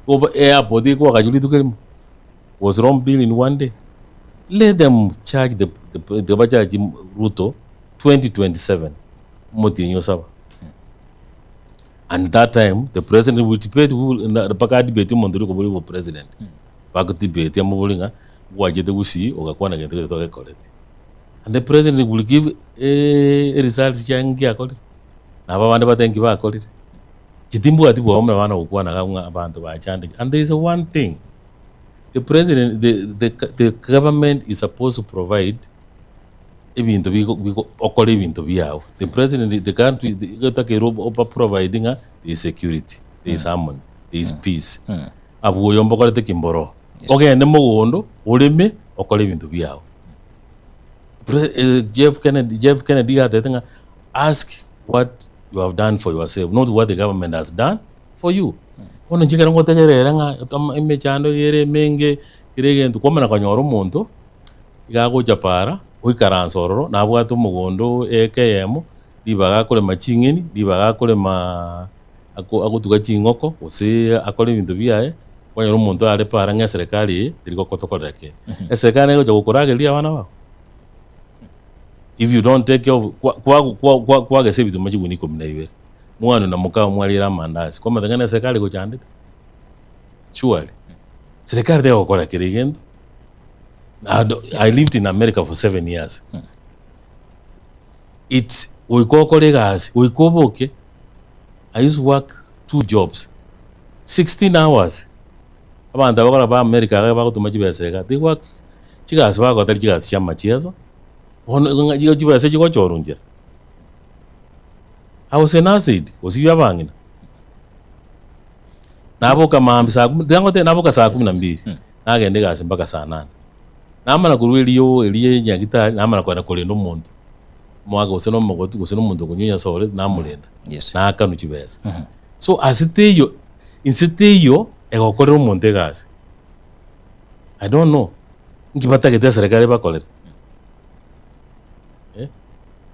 over airport ko akajuli tukelimo was wrong bill in one day. Let them charge the budget Ruto 2027 motinyo saba. And that time the president will debate the pakadi beti mondori ko boli president. Pakati beti amubulinga wajede usi ogakwana gete to collect. And the president will give a results yangi akoli. Na babande batengi ba akoli. Kitimbu ati bo omna bana okwana ka abantu ba chande. And there is one thing. The president the government is supposed to provide ebintu biko okole ebintu byao. The president the country the providing there is security, there is harmony, there is peace. Abu yombo kole kimboro. Okay, ndemo gondo oleme okole ebintu byao. Jeff Kennedy had ask what you have done for yourself, not what the government has done for you. Ono njikera ngotegerera nga emechando yere menge kirege ntukomana kanyoro muntu igago japara uikaransororo nabwatu mugondo ekeyemo libaga kole machingeni libaga kole agutuga chingoko ose akole bintu byaye kwanyoro muntu ale para nga serikali diriko kotokoreke serikali ngo gukora gelia bana ba. If you don't take care of kwa gese bitu maji guniko mnaiwe mwana na mukao mwalira mandazi kwa madangana serikali go chandita surely serikali deo kola kirigendo. I lived in America for 7 years. It's we go colleagues we go okay. I used to work 2 jobs 16 hours abanda bakora ba America ba ko tumaji beseka they work chigas ba ko tar chigas chama chiezo ono ngaji chibase chiko chorunja. I was an acid was you abangina nabo kama ambisa dangote nabo ka saa 12 nagende gase mpaka saa 8 namana kurueliyo eliye nyagitari namana kwa kolendo muntu mwaga useno mogotu useno muntu kunyonya sore na murenda Yes. na akanu kibesa so asiteyo insiteyo egokorera umuntu egasi I don't know ngibatagete serikali bakolera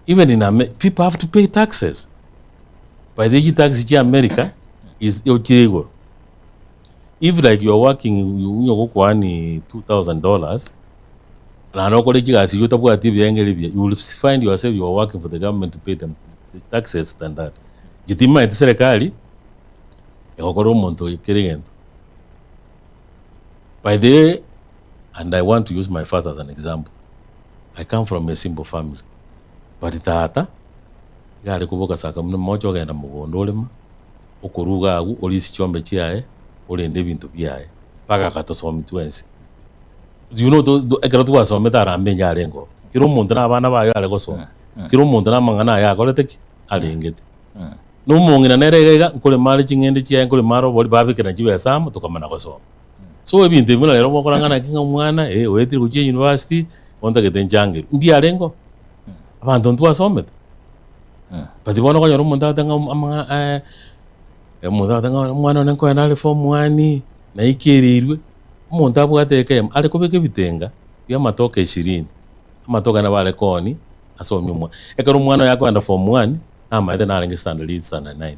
even in people have to pay taxes by the tax in America is yochirego if like you are working you go kwani $2,000 na no kole kigasi you tabwati byengere bya you will find yourself you are working for the government to pay them the taxes than that jitima ite serikali egokora umuntu ikirigento by the and I want to use my father as an example. I come from a simple family but tata gari kuboka saka muno mocho genda mugondo ulima ukuruga agu olisi chombe chiae ulende bintu byae paka katosoma twensi you know those ekero twasoma tarambe nyarengo kiro umuntu nabana bayo ale gosoma kiro umuntu namangana yakolete alengete no mungina nerega nkole mali chingende chiae nkole maro boli babikira chiwe samu tukamana gosoma so ebintu bino lero bokorangana kinga umwana wetiri ku university onda ketenjange ndi alengo abantu twasomete but ibono ko yoro umuntu atanga ama umuntu atanga umwana nenko yanale form 1 na ikirirwe umuntu abwateke ale kubeke bitenga bya matoka 20 amatoka na bale koni asomye umwana ekero umwana yako anda form 1 ama ite nalinga standard sana 9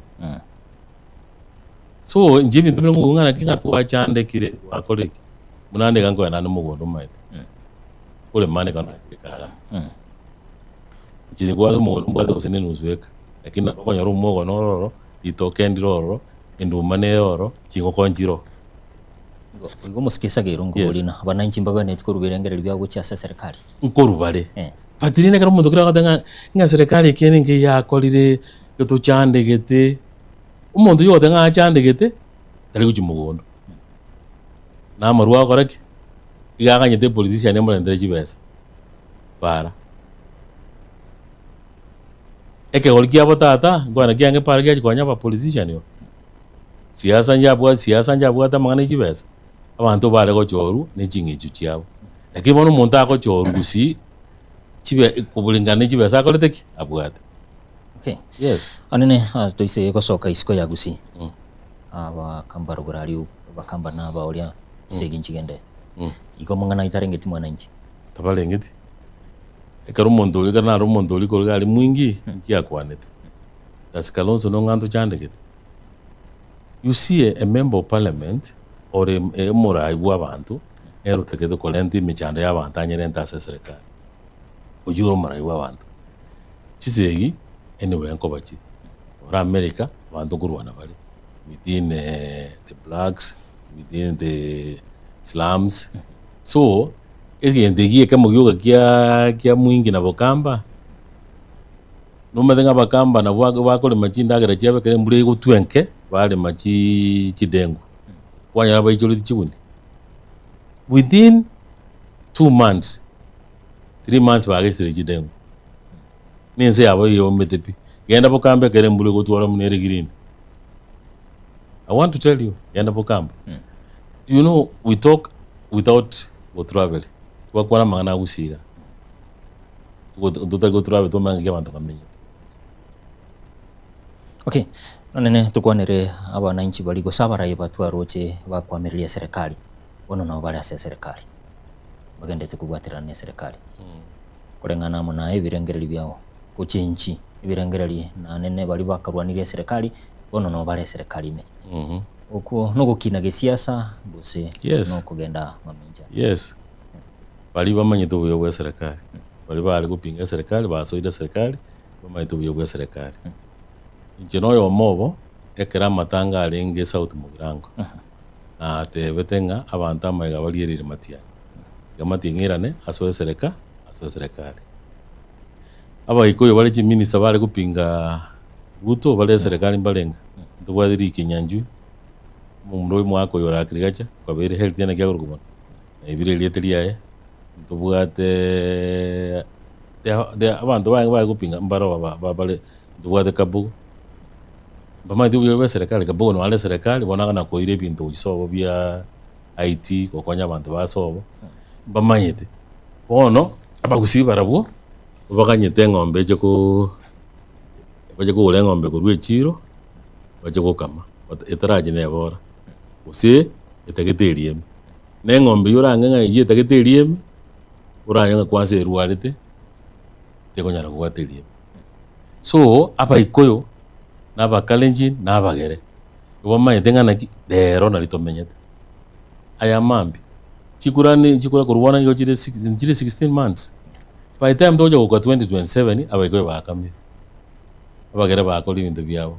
so njibi ntubire ngungana kinga twachande kire twakoleki munande gango yanane mugondo maite kule mane kana kikala jini kwazo mugondo mbade kusene nuzweka lakini nakonyora rumogo nororo itoke ndiroro indumane yoro kingo konjiro ngo musikisa gerungu bulina abananchi mbaga netiko ruberengere bya gucyasa serikali nkorubare patirine karo muntu kira katanga nga serikali kene nge yakolire yoto chande gete umuntu yote nga chande gete tari kujimugondo na marwa koraki igakanyete politician emurendere kibesa para eke golki abo tata ngwana kyange para kya kwanya ba politician yo siasa njabwa tamangana kibesa abantu bare ko choru ne chingichu cyabo lakini bono umuntu ako choru gusi kibe kubulingana kibesa akolete ki abwate. Okay. Yes. Anene toise gosoka isiko ya gusi aba kambaro gurari bakamba naba olia segi nchigende iko mangana itarengeti mwananchi tabalengeti ekaro umuntu uri kana ro umuntu uri ko gali mwingi yakwanete daskalonzo no ngando chandegete you see a member of parliament or a morai w'abantu erutegede kolenti michando y'abantu anyerenta serikali ujuro morai w'abantu chisegi anyway nko bachi ora America abantu kurwana bali within the blacks within the slums so egendegie kama yoga kia mwingi na bokamba no madenga bakamba na bakole machinda agera chebe kale mbure gutwenke bale machi chidengu kwanya bayicholi chibundi within 2 months 3 months bagesire chidengu ninze yabo yo metepi genda bokamba kale mbure gutwara munere green. I want to tell you genda bokamba you know we talk without go travel wakwana mangana gusiga go travel to manga abantu kamenya. Okay, none tukwanire abananchi bali gosabara yebatu aroche bakwamiriria serikali bono nabo bari ase serikali bagendete kubwatirana serikali kurengana muna ebirengereri byao kuchenchi ebirengereri na nene bali bakarwaniriria serikali bono nabo bari serikali me uko no gukina gesiasa bose no kugenda mamenja. Yes. Bali bamanyito buyo bwa serikali bali bali kupinga serikali basoida serikali bamanyito buyo bwa serikali injino yo mobo ekera matanga alenge South Mugirango na tebetenga abantu amaga balierire matia gamatingirane asoe serikali aba ikoyo bali minister bali kupinga Ruto bali serikali mbalenga ndubwadiri kinyanju mumro mwako yora agriculture kwa bere health yana kya kurugubona ibire lietelia ndubwate de abantu bali kupinga mbaro bale ndubwate kabugu bamadi uyo serikali kabugu no ale serikali bona kana ko ire bintu bisobo bya IT ko kwanya abantu basobo bamanyete bono abagusi barabo Obakanyete ng'ombe baje kugura ng'ombe kurwa echiro baje gukama etaraji nebora gose etageterieme ne ng'ombe yorange ng'aigi etageterieme uranga kwanza erwarete tekonyara kugwaterieme. So abaikoyo n'abakalenjin n'abagere obamaete ng'anaki rero nari tomenyete aya mambi chikura kurwana yo chire 16 months by the time toja kwa 2027 abaikoyo bakamye abagere bakora ibintu byabo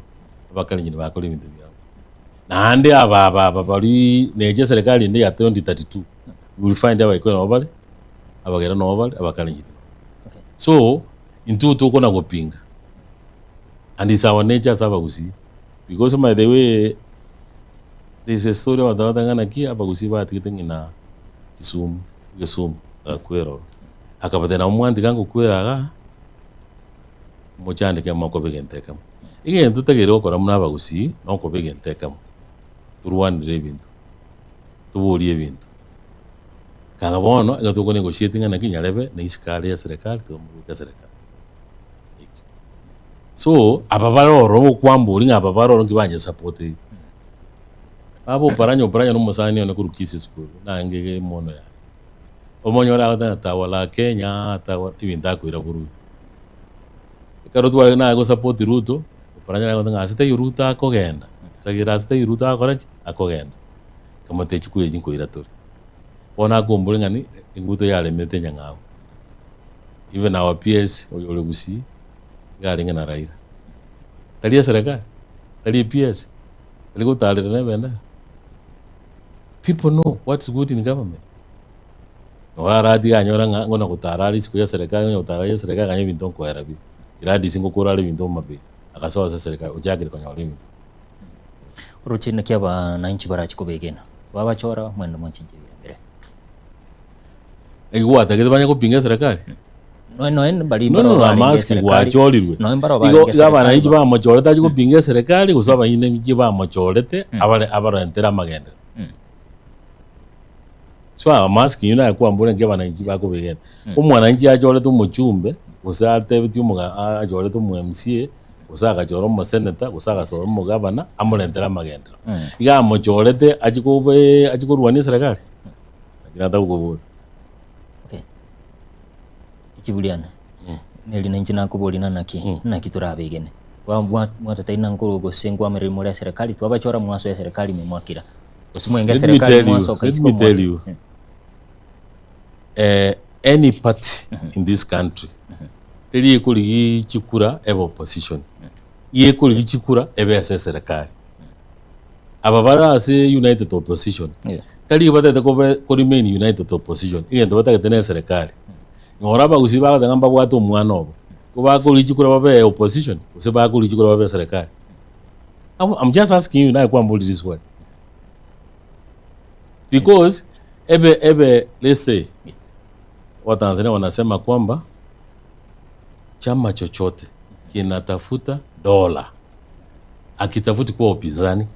abakalenjin bakora ibintu byabo nande aba bari neje serikali ndi ya 2032 you will find abaikoyo nobale abagere nobale abakalenjin. So into tuko na gopinga and it's our nature as abagusi because by the way there is a story about the ngana abagusi batikite ngina Kisumu kwero akabate na umwandi kangu kweraga muchande kya mako begenteka ige ntutagere okora muna abagusi noko begenteka turwanire ibintu tuburie ibintu kana bono ngatuko negotiating ngana kinyarebe na isikali ya serikali tumuruka serikali. So ababaroro kwamburi ngababaroro ngibanye support abo paranyo no musani ono kurukisi school nange mono ya omonyora atawala Kenya atawala ibinta kwira buru karo twale na go support Ruto paranyo ngo ngasite Ruto akogenda sagira asite Ruto akogenda kamote chikuye jinkoira tori ona gombure ngani inguto yale mete nyangao even our PS olegusi garinga na Raila tali serikali tali PS tali go tali na benda. People know what's good in government. No aradi anyora ngona kutarali siku ya serikali ngona kutarali serikali kanye bintu ko arabi iradi singo kurali bintu mabe akasawa sa serikali ujagire kwa nyolimi uruchina kyaba na inchi barachi kubegena wabachora mwendo mchinje birengere egwa tageze banya kupinga serikali no bali mbaro bali serikali no mbaro bali ngaba inchi ba machora taji kupinga serikali kusaba ine inchi ba machorete abara entera magenda. So amaski yuna kwa mbona ngeba na ngiba ko begena umwana ngi ajole to muchumbe usate biti umuga ajole to mu MCA usaka joro mu senator usaka so mu governor amulentera magenda iga mujolete ajikurwani serikali nginata ukubura. Okay ikibuliana neli nanji nakubulina naki turabegene mwatataina nkuru go sengwa mirimo ya serikali twabachora mwaso ya serikali memwakira usimwenga serikali mwaso let me tell you any party in this country teri ekuri chikura ebe opposition yekuri chikura ebe serikali ababara ase united opposition tari batete ko remain united opposition ingendo batakete serikali ngoraba gusiba ngamba bwato mwana obo kuba ko chikura babe opposition useba ko chikura babe serikali. I'm just asking you now kwambuli this one because ebe let's say Watanzania wanasema kwamba chama chochote kinatafuta dola akitafuti kwa upinzani.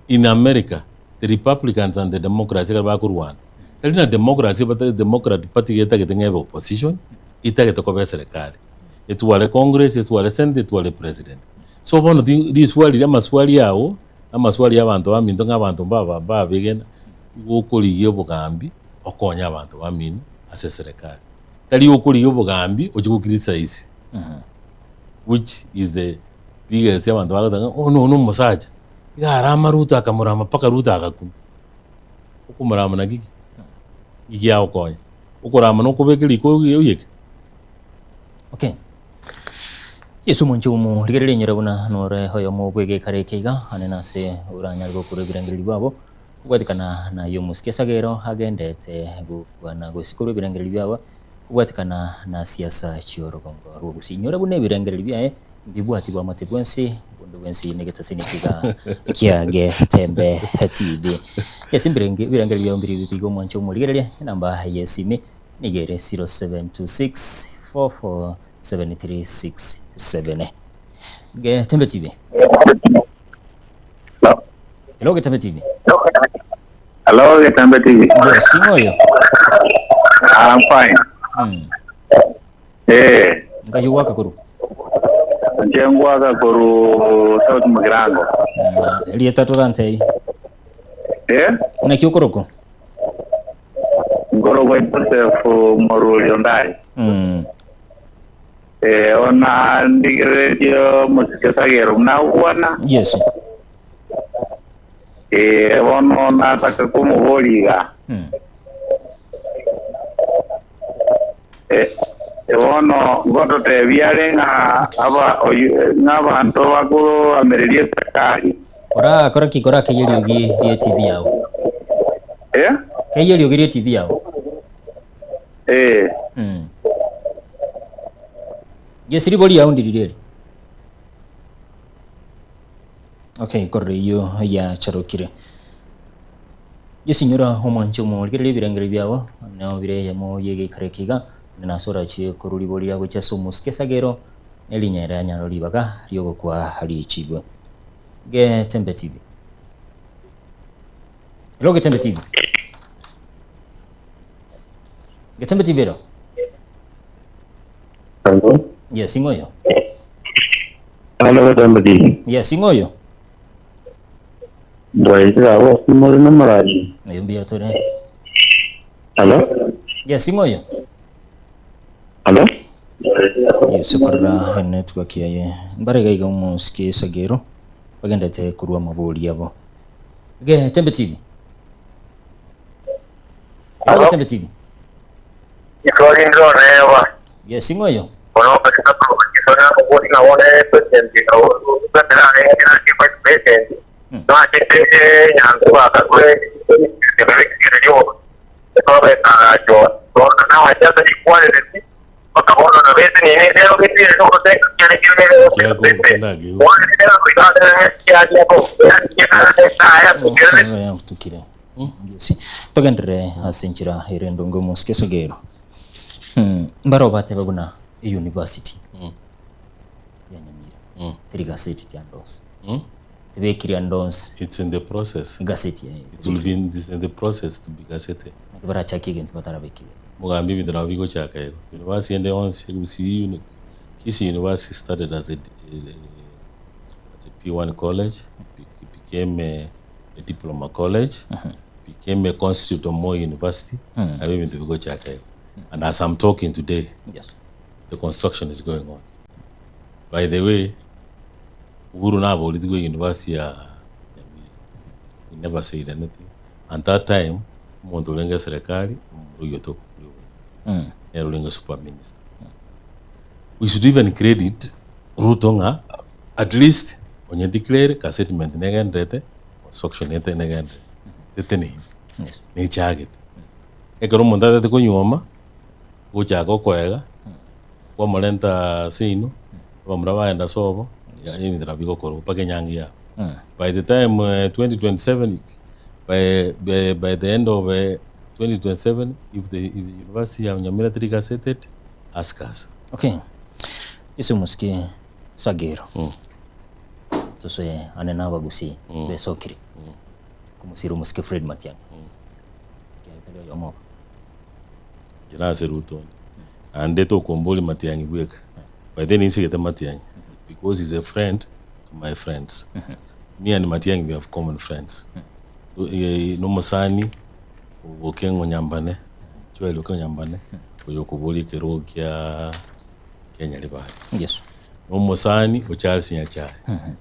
In America the Republicans and the Democrats kaba kurwana tena democracy but the Democrat party yetagete opposition itagete kwa serikali etwale Congress etwale Senate etwale president. So bono this world ya maswali yao amaswali y'abantu baminto nk'abantu baba begena ukuri yobugambi okonya abantu bamini ase serikali tali ukuri yobugambi ojikukriticize which is the biggest y'abantu bagatanga no musaja yarama Ruto akamurama paka Ruto akakuma ukumurama na gigi yao konya ukurama no kubekeli ko yeke. Okay Yesu munchumu rigerere nyirabuna nore hoyo mu bwege karekeiga anena se uranyarwo kurebirangiri babo kubwatikana na yo musikesagero hagendete gukwana gusikuru birangiri byabo kubwatikana na siasa cyorogongo rugusinyora bune birangiri byaye bibwati bwa matebwensi bundu wensi negeta sinikiga kiage tembe TV yesimbirenge birangiri bya mbiri bigo munchumu rigerere namba yesime nigere 0726 44 7367 Ge Tembe TV. Hello Ge Tembe TV. Hello Ge Tembe TV. Yes, how are you? I'm fine. Ngayo waka kuru. Njengwa ka kuru South Mugrango. Lieta torante. Na kiukoroko. Ngoro wa Joseph Moruli ondai. Ona ndigeredio musikesagero na uwana. Yes. Ono nataka kumuboliga. Ono goto te viare n'abantu bakuru ameririe takari. Kora kiyelio gi TV yao. Kiyelio gi TV yao. Yesiri boli yao ndirire. Okay, korre yo ya charokire. Yesinyura homancho mo ligere birangere byawo na bire yamo yege karekiga na sora chi koruli boli yago chaso muskesagero elinyera nyaro libaga ryogo kwa hali chibwe. Ge Tembe TV. Ge Tembe TV. Ge Tembe TV ro. Hello. Yes, ingoyo. Hello, Tembe TV. Yes, ingoyo. Doida wo mo na maradi. Ayombi atore. Hello. Yes, ingoyo. Hello. Yes, korra network yaye. Mbarega iga muske sagero. Bagenda te kurwa maboli yabo. Ge Tembe TV. Ge Tembe TV. Ikori ndo rewa. Yes, ingoyo. Ono katika professional bodi na wale president au kutana na vice president. No akete yangu akakwe ndio kwa karajo. Kwa na wajaza ni kwa ile wakaona na wewe ni ndio kitu ndio kutaka kiasi kile. Yes. Togendere asenchira irendo ngo muskesagero. Mbaro bate baguna university. Ya Nyamira. Triga city tiandos. Tibekiri andons. It's in the process. Gaseti. It will be in the process to be gazetted. Bara chakige ntibatara bekiri. Mugambi bidra bigo chaka yego. University and once you Kisi University started as a P1 college, became a diploma college, became a constitute of Moi University. I went to go check it. And as I'm talking today, Yes. the construction is going on. By the way, Uhuru Navo Litigo University, he never said anything. And that time, Montolenga Serekari, Ruyoto, Rulenga Super Minister. We should even credit Rutonga, at least when you declare a settlement negandrete, construction negandrete. Yes. Ni chaget. Ekaro mondada te kunyoma, uchago kwega, kwa molenta sino, kwa mraba enda sobo, ya yimi drabigo koro pake nyangi ya. By the time 2027, by the end of 2027, if the university of Nyamira Tree gazetted, ask us. Okay. Isu muski sagero. Tusoe anena bagusi besokiri. Kumusiru muski Fred Matiang'i. Kaya yomo. Jana seruto. Ande to komboli Matiang'i bweka. By then insi geta Matiang'i because he's a friend to my friends. Me and Matiang'i we have common friends. No Musani Okengo Nyambane. Chwe Okengo Nyambane. Oyokubuli kero kya Kenya Libari. Yes. No Musani or Charles Nyachai.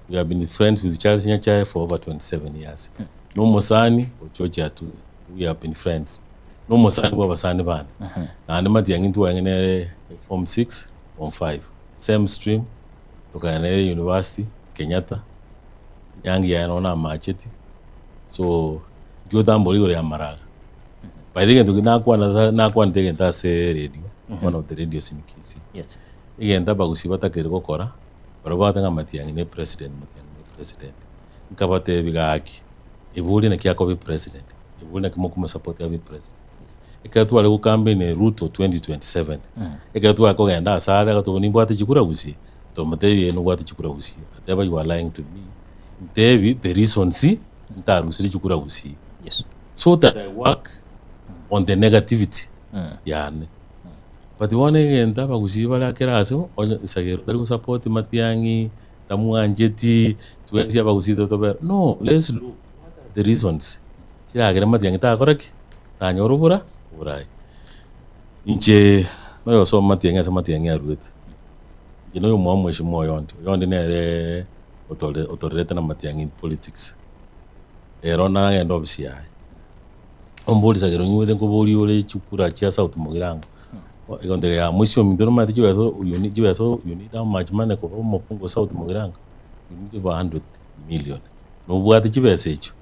We have been friends with Charles Nyachai for over 27 years. No Musani or Georgia too. We have been friends. No Musani wa basani bana. Na Matiang'i tu wangene form 6, form 5. Same stream. Tukaendelea university Kenyatta. Yangi yanaona macheti. So Gyotambo ligo ya maraga. By the way, nakuwa ntege ntase radio. One of the radios in Kisii. Yes. Igenda bagusibata kergo kora. Barabata nga Matiang'i ne president. Nkabate bigaki. Ibuli na kyako be president. Ibuli na kimo support ya be president. Ikatu ale campaign Ruto 2027. Ikatu akogenda asara gato nimbwate chikura gusi. To matebi no bwate chikura gusi. Ateba you are lying to me. Ntebi the reason si ntarusiri chikura gusi. Yes. So that I work on the negativity. Yani. but one genta bagusiba la keraso Sagero tari support Matiang'i tamwanjeti tuenzi abagusita tober. No, let's look what are the reasons kiragera Matiang'i ta koraki tanyorubura urai inche no yo so Matiang'i aruet you know mo mheshimiwa yondi nere otorete na Matiang'i in politics erona ngendo obisia ombuli Sagero nyuwe ko boli ole chukura chia South Mugirango igonde ya mwisho mindoro mati jiweso you need how much money ko mopungo South Mugirango you need over 100 million no bwati jibese echo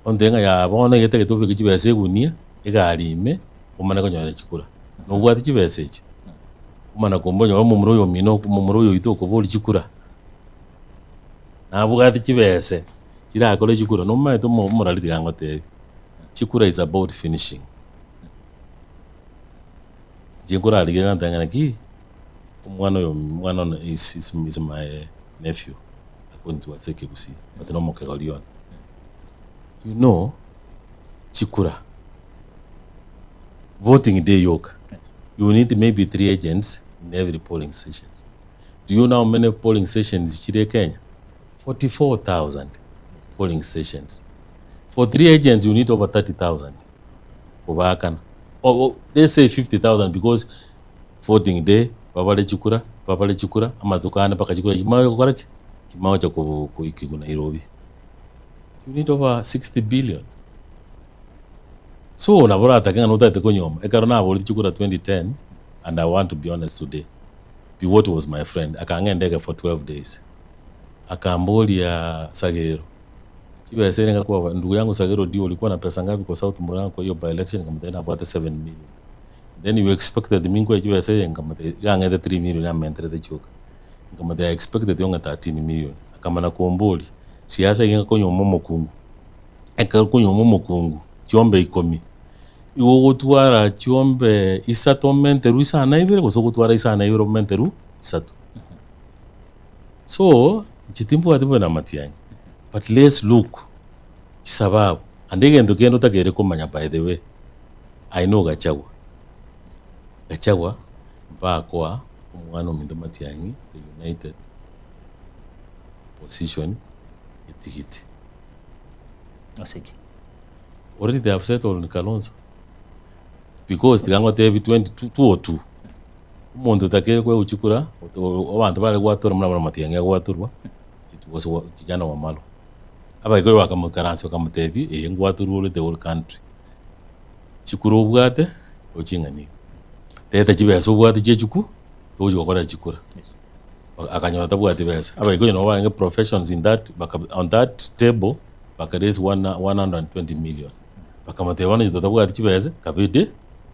ondenga ya bona yeteke tobe jibese gunia igarime umana konyora chikura no bwati jibese echo umana kombonyo mu muroyo mino mu muroyo itoko boli chikura na bwati jibese kira kole chikura no maito mo morality gangote chikura is about finishing jengura aligena tangana ki mwana is my nephew according to Aseke Kusi but no mo kegolion you know chikura voting day yoke you need maybe 3 agents in every polling stations. Do you know how many polling stations chire Kenya? 44,000 polling stations. For 3 agents you need over 30,000 kubakana or let's say 50,000 because voting day babale chikura amatukana paka chikura kimayo koraki kimayo cha kuikigu Nairobi you need over 60 billion so nabora atakanga notate konyoma ekarona boli chikura 2010 and I want to be honest today Biwott was my friend akangendeka for 12 days akambolia Sagero Chibesenga kwa ndugu yangu Sagero ndio ulikuwa na pesa ngapi kwa South Mugirango kwa hiyo by election kama tena about 7 million then you expected mingo Chibesenga kama yanga 3 million na mentre the joke kama they expected yonga 13 million kama na kuomboli siasa yenga konyo momo kungu eka konyo momo kungu chiombe ikomi iwo gutwara chiombe isato menteru isana ibere ko gutwara isana ibere menteru isato so chitimbo atibo na Matiang'i but let's look sababu andege ndokendo takere komanya by the way I know Gachagua mbakwa umwana mindu Matiang'i the united position etikiti Aseki already they have settled Kalonzo because tigango tebi 2202 umuntu takere kwa uchikura abantu bale gwatora muna Matiang'i gwaturwa it was kijana wa malo aba iko wakamukaransi wakamutebi ngwaturule the whole country chikuru ubwate ochingani teta chibeso ubwate chechuku toji wakora chikura akanyota bwate besa aba iko no wange professions in that on that table bakaraise 120 million bakamatebana jitota bwate chibese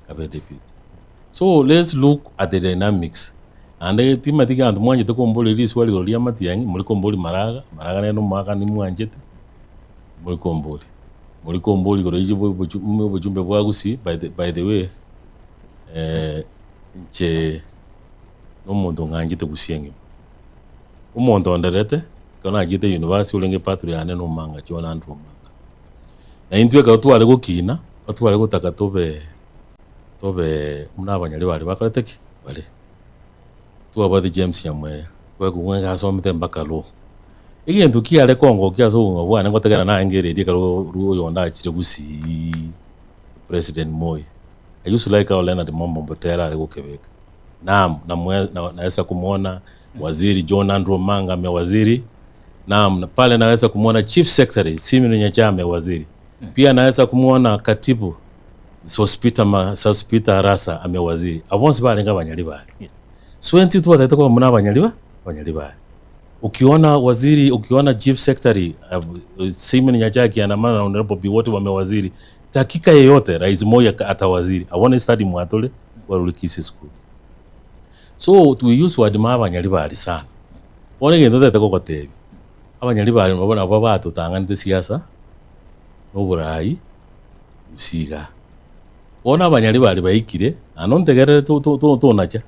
kabede pit so let's look at the dynamics and timatika antu mwanje tokombole lisi wali golia Matiang'i muri komboli maraga neno maka ni mwanjete muri komboli goro ijibo bujumbe bwagusi by the way nche no muntu nganjite gusienge umuntu onderete kana agite university ulenge patri ane no manga chona antu manga na intwe ka twale gukina twale gutaka tobe muna abanyali bali bakareteki bali tuabadi James Nyamweya twekugwenga asomete mbakalo igintu kiale Kongo kiaso ngobwana ngotegera na ngeredi karo ruyo chire gusi President Moi I used to like how Leonard Mombo Mbotela alikokebeka naweza kumuona waziri John Andrew Manga amewaziri pale naweza kumuona Chief Secretary Simeon Nyachae waziri pia naweza kumuona katibu Sospita Arasa amewaziri abonse bale ngabanyali bale so entitu wataita kwa muna banyali bale ukiona waziri ukiona Chief Secretary Simeon Nyachae anamana na Honorable Biwott wamewaziri dakika yeyote Rais Moi atawaziri abone study mwatole warulikisi school so we use word abanyali bali sana bone ngendo tete ko kotebi abanyali bali babona baba tutanganite siasa no burayi usiga bona abanyali bali bayikire anontegere to nacha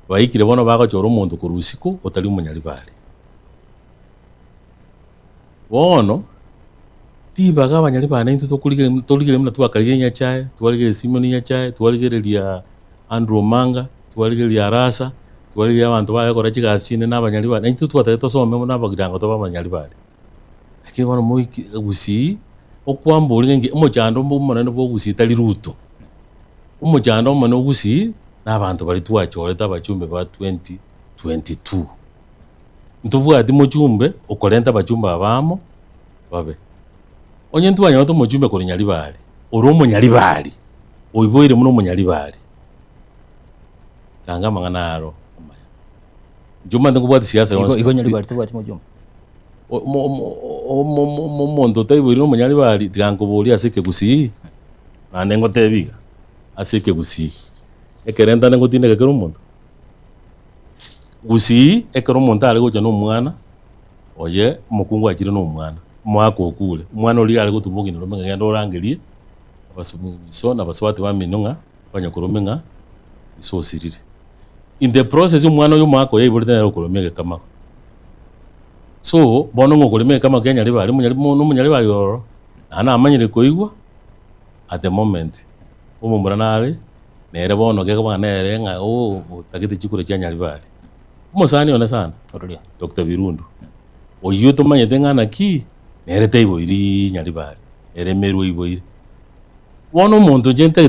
bayikire bona bagachora umuntu ku rusiko utali umunyali bali bono tibaga abanyali bane into tokuligire muna twakarige Nyachae twaligire Simeon Nyachae twaligireria Andrew Manga twaligeria arasa twaligeria abantu bagekora chigasi chine n'abanyali bali n'itu twatete some n'abagirango tw'abanyali bali lakini wana muiki gusi okwambura nge umujando munene bwo gusitali Ruto umujando munene gusi n'abantu bali twachoreta abachumbe ba 2022 ntuvuga ati muchumbe okolenta abachumbe abamo babe onye ntwanya to muchumbe kuri nyali bali uri umunyali bali oiboire muno umunyali bali kanga manganaro juma ndikubwati siasa yonse iko nyali bali tubwati mujumbe mondo tayiboire umunyali bali tiangobuli asike gusi na nengo tebiga asike gusi ekerenta nengo tinde kekero umuntu gusi ekero umuntu ali goja no mwana oye mukungu akiri no mwana mwako okule umwana oli ali gutumbugi no menga ngendo orangerie abasumiso na baswati baminunga banyakurumenga iso sirire in the process umwana uyu mwako yeyibolitana okuromege kama so bono ngokuremege kama Kenya libali munyali bali oro ana amanyire koigwa at the moment umumbura nale nere bono keke bana nere nga takite chikure cha nyali bali umusani ona sana otulia Dr. Birundu oyo tumanyete ngana ki nere teiboiri nyali bali ere meru iboire bono umuntu jente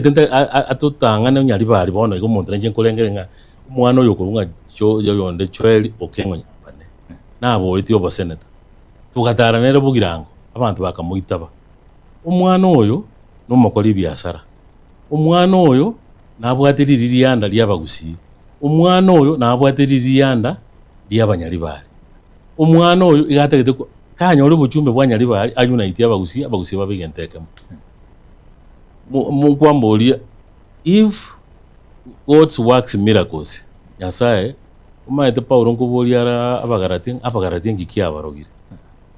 atutanga ne nyali bali bono iko umuntu nje nkolengerenga umwana oyo kurunga cyo yonde chweli okengo nyambane nabo iti oba senator tugatara nere bugirango abantu bakamuitaba umwana oyo nomukoli byasara umwana oyo nabwatiriri yanda lyabagusi umwana oyo nabwatiriri yanda lyabanyali bali umwana oyo igategete kanya oli buchumbe bwanyali bali ayunite abagusi babigentekemo mu kwambolia if God works miracles nyasaye umaite Paulo ngobolia abagaratin gikia barogire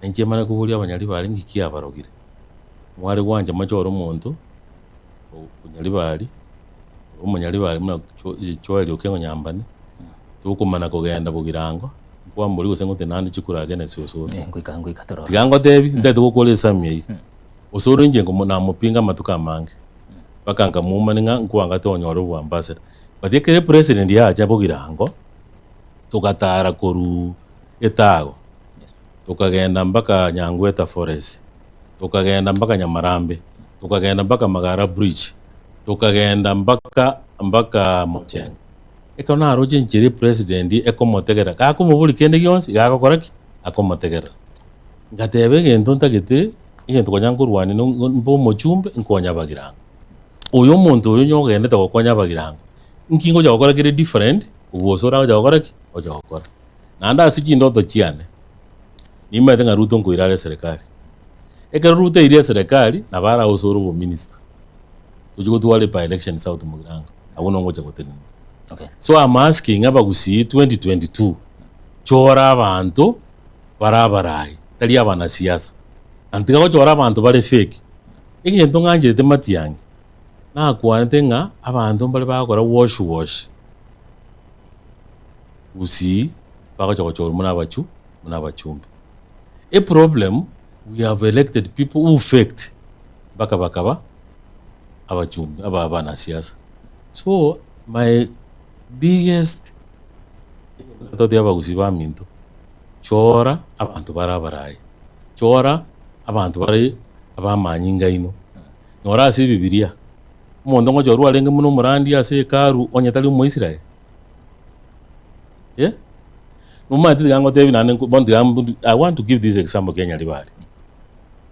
enje mana kubolia abanyali bali gikia barogire mwari wanje machoro muntu unyali bali umunyali bali muna chweli okengo nyambane tukumana kugenda bugirango kwambuli gusengote nandi chikurage ne sosoro ngwika toro gango debi ndete gukolesa miyi osoro nje ngo na mupinga matuka mange bakanga muma ninga nkwanga tonyoro bwa ambassador badekere president yaje bugirango tukatara koru etago tukagenda mpaka Nyangweta Forest tukagenda mpaka Nyamarambe tukagenda mpaka Magara Bridge tukagenda mpaka Moteng ekona aroje njiri president ekomotegera kakumubuli kende gyonsi gakokoraki akomotegera ngatebe gento ntagete igento kwanyankurwani mbo mochumbe nkonya bagirango uyo muntu uyo nyogende takokonya bagirango nkingo jakokora kire different ubosora jakokoraki ojakokora nanda asiki ndoto chiane nimete nga Ruto nkoirare serikali ekero Ruto iria serikali na bara usoro bo minister tujugo tuwale pa election south mugirango abono ngoja goteni okay so I'm asking abagusi 2022 chora abantu barabarai tali abana siasa antiga ko chora abantu bare fake igento nganje temati yange na kwante nga abantu bale bakora wash usi bako chora muna bachumbi a problem we have elected people who faked bakaba abachumbi abana siasa so my biggest thought abagusi ba minto chora abantu barabarai chora abantu bari abamanyinga ino nora si bibilia umuntu ngo jorwa lenge muno murandi ase karu onyetali mu Israel yeah numati gango tebi nane bondi I want to give this example Kenya libali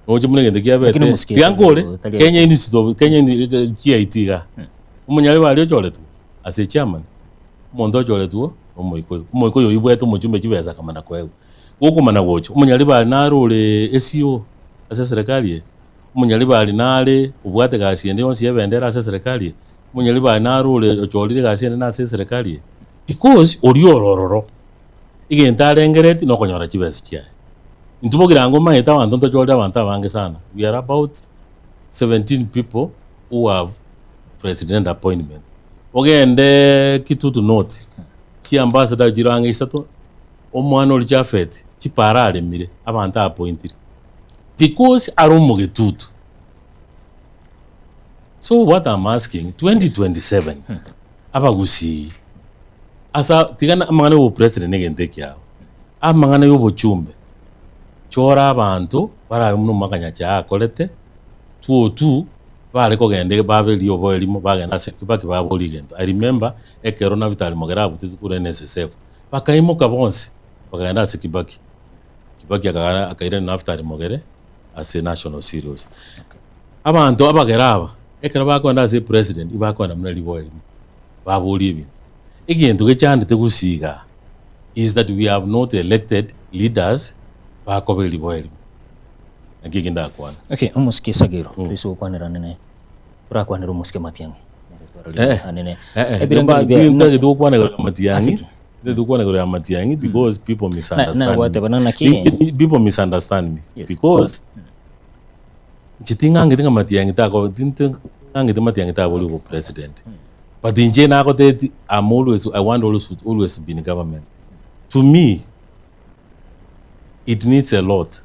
oje munenge ndekia bete tiangole Kenya Institute Kenya KIT ga umunyali bali ochole tu ase chairman mondo ochole tu omoikoyo ibweto mujumbe kibeza kamana kwewe ukumana gocho umunyali bali narule SEO ase serikali umunyali bali nale ubwate gasiende yonsi yebendera ase serikali umunyali bali narule ocholire gasiende na ase serikali because oriorororo igenta arengereti no konyora kibezi kya ntubogira ngo maeta abantu ntochoda abantu abange sana we are about 17 people who have president appointment ogende kitutu note ki ambassador jirange isato omwana oli chafet chiparale mire abantu appointed because aromuge tutu so what I'm asking 2027 abagusi asa tigana amangana wo president negente kyao amangana yo bochumbe chora abantu bara muno makanya cha akolete tu bale ko gende babeli obo elimo bagenda sekibaki baboli gento. I remember ekero na Vitali Mogera butizi kure NSSF bakaimuka bonse bagenda sekibaki kibaki akaire na Vitali Mogere as a national serious. Abantu abageraba ekero bakonda as president ibakona muna libo elimo baboli ibintu ikintu gecyandite gusiga is that we have not elected leaders bakobeli bo elimo ngiginda kwana. Okay, umuske Sagiro biso kwanira nene urakwanira umuske Matiang'i anene ebiranga bya kwana Matiang'i kwana Matiang'i because people misunderstand people misunderstand me because chitinga Matiang'i tako tinga Matiang'i tako libo president but inje na ko I want always be in government. To me it needs a lot.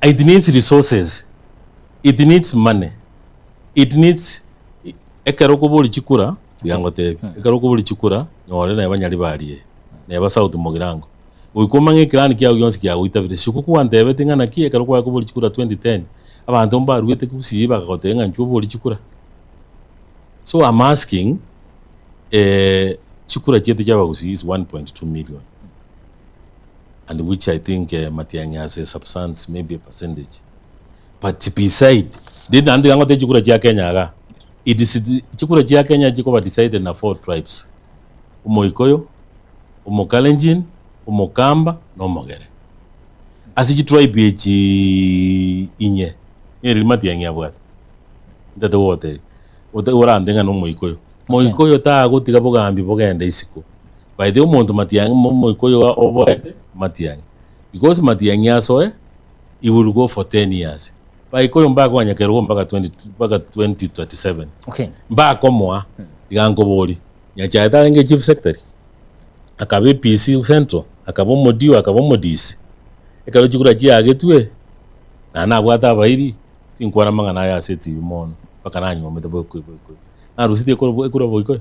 It needs resources. It needs money. It needs ekarokoboli chikura yangote ekarokoboli chikura nyore na banyali baliye na ba South Mogirango uikomange kirani kya yonsi kya uitabire shikuku wandebe tingana ki ekarokoboli chikura 2010 abantu mba ruete kusiba kakotenga nchoboli chikura. So I'm asking chikura chetu chabagusi is 1.2 million. And which I think Matiang'i has a substance, maybe a percentage. But beside, didn't understand what chikura cha Kenya aga. It is chikura cha Kenya chiko decided na 4 tribes. Umoikoyo, Umokalenjin, Umokamba, no Mogere. Asi tribe echi inye. Ni Matiang'i abwa. Ndate wote. Wote ora ndenga no Moikoyo. Moikoyo ta agotika bogambi bogenda isiko. By the umuntu Matiang'i Moikoyo obwete Matiang'i. Because Matiang'i aso he will go for 10 years. By koyo mbaka wanyakero mpaka 2037. Okay. Mbaka komwa digango boli. Nyachaita nge chief secretary. Akabe PC central, akabo modio, akabo modisi. Ekaro chikura chi agetwe. Na bwata bairi tinkwana mangana ya seti mono. Paka nanyo metabo koyo. Na rusite ekura boyko.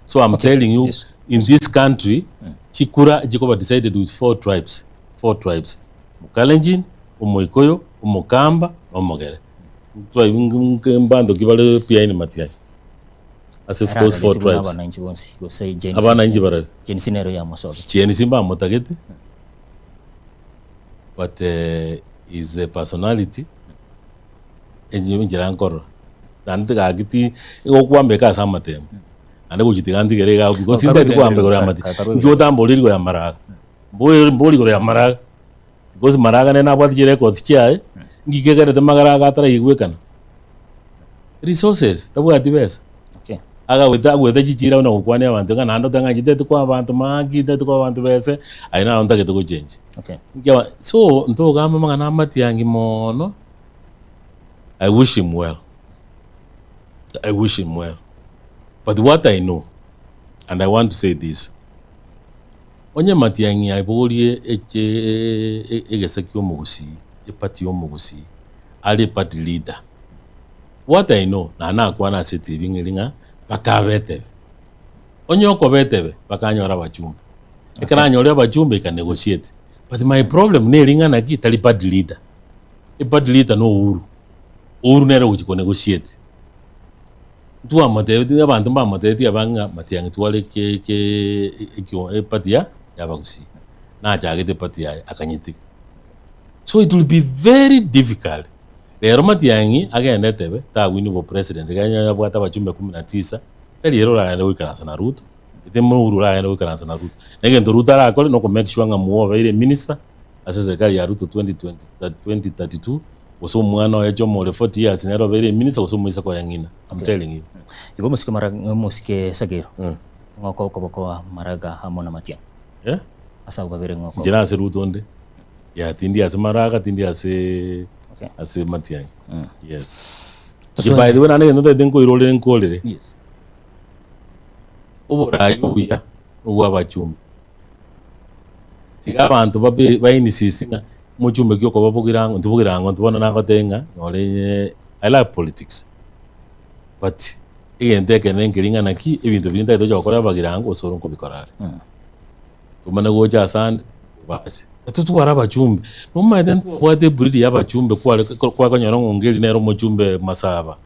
So I'm telling you, in this country, chikura jikoba decided with 4 tribes. 4 tribes. Mukalenjin, Umoikoyo, Umokamba, Omogere. Tribe mbando kibale pia ni Matiang'i. As if those 4 tribes. Abana inji bara. Jenisinero ya Mosobe. Jenisimba motagete. But is a personality. Enjira nkoro. Dante gagiti okwambe ka samatem. Ande kujitigandi gerega because inte tukwambe gore amati. Njota mboliri go ya maraga. Mboli gore ya maraga. Because maraga ne na bwati records chia ngigegere de magaraga atara yigwekana. Resources tabu atibesa. Okay. Aga weta chichira una kukwane abantu kana ando tanga jite kwa abantu magi de kwa abantu bese aina onda ke to change. Okay. Ngiwa so ndo gamba mangana Matiang'i mono. I wish him well. I wish him well. But what I know, and I want to say this, onye Matiang'i aibolie egeseki omugusi, party omugusi, ali party leader. What I know, na kwa na seti bingilinga bakabete. Onye okobetebe bakanyora bachumba. Ekana nyora bachumba ka negotiate. But my problem ne linga na ki tali party leader. E party leader no uhuru. Uhuru nero uchiko negotiate. Tuwa matete abantu ba matete abanga Matiang'i twale ke patia yabagusi na jagete patia akanyiti. So it will be very difficult. Lero Matiang'i agenda tebe ta wini bo president ganya yabwata bachumbe 19 lero la ndo ikanasa na Ruto itemo urura ndo ikanasa na Ruto nege ndo Ruto ara akole no ko make sure nga muova ile minister asa serikali ya Ruto 2032 oso mwana wa ejo more 40 years nero bere minister oso muisa kwa yangina. I'm telling you. Igo musike Sagiro. Ngoko koboko maraga hamona Matiang'i. Yeah. Asa ubabere ngoko. Jina se Ruto nde. Ya tindi ase maraga tindi ase ase Matiang'i. Yes. So by the way nane ndo denko irole nkolere. Yes. Obora yuya uwa bachumba. Tiga abantu bayini sisinga muchumbe kyoko babugirango ntubugirango ntubona nako tenga nole I like politics. But igenteke nenkiringana ki ebintu binta ito chokora bagirango osoro nkobikorare tumana gocha asande basi tutwara abachumbe nomaite twate breed y'abachumbe kwa konyora ngongeri nero mochumbe masaba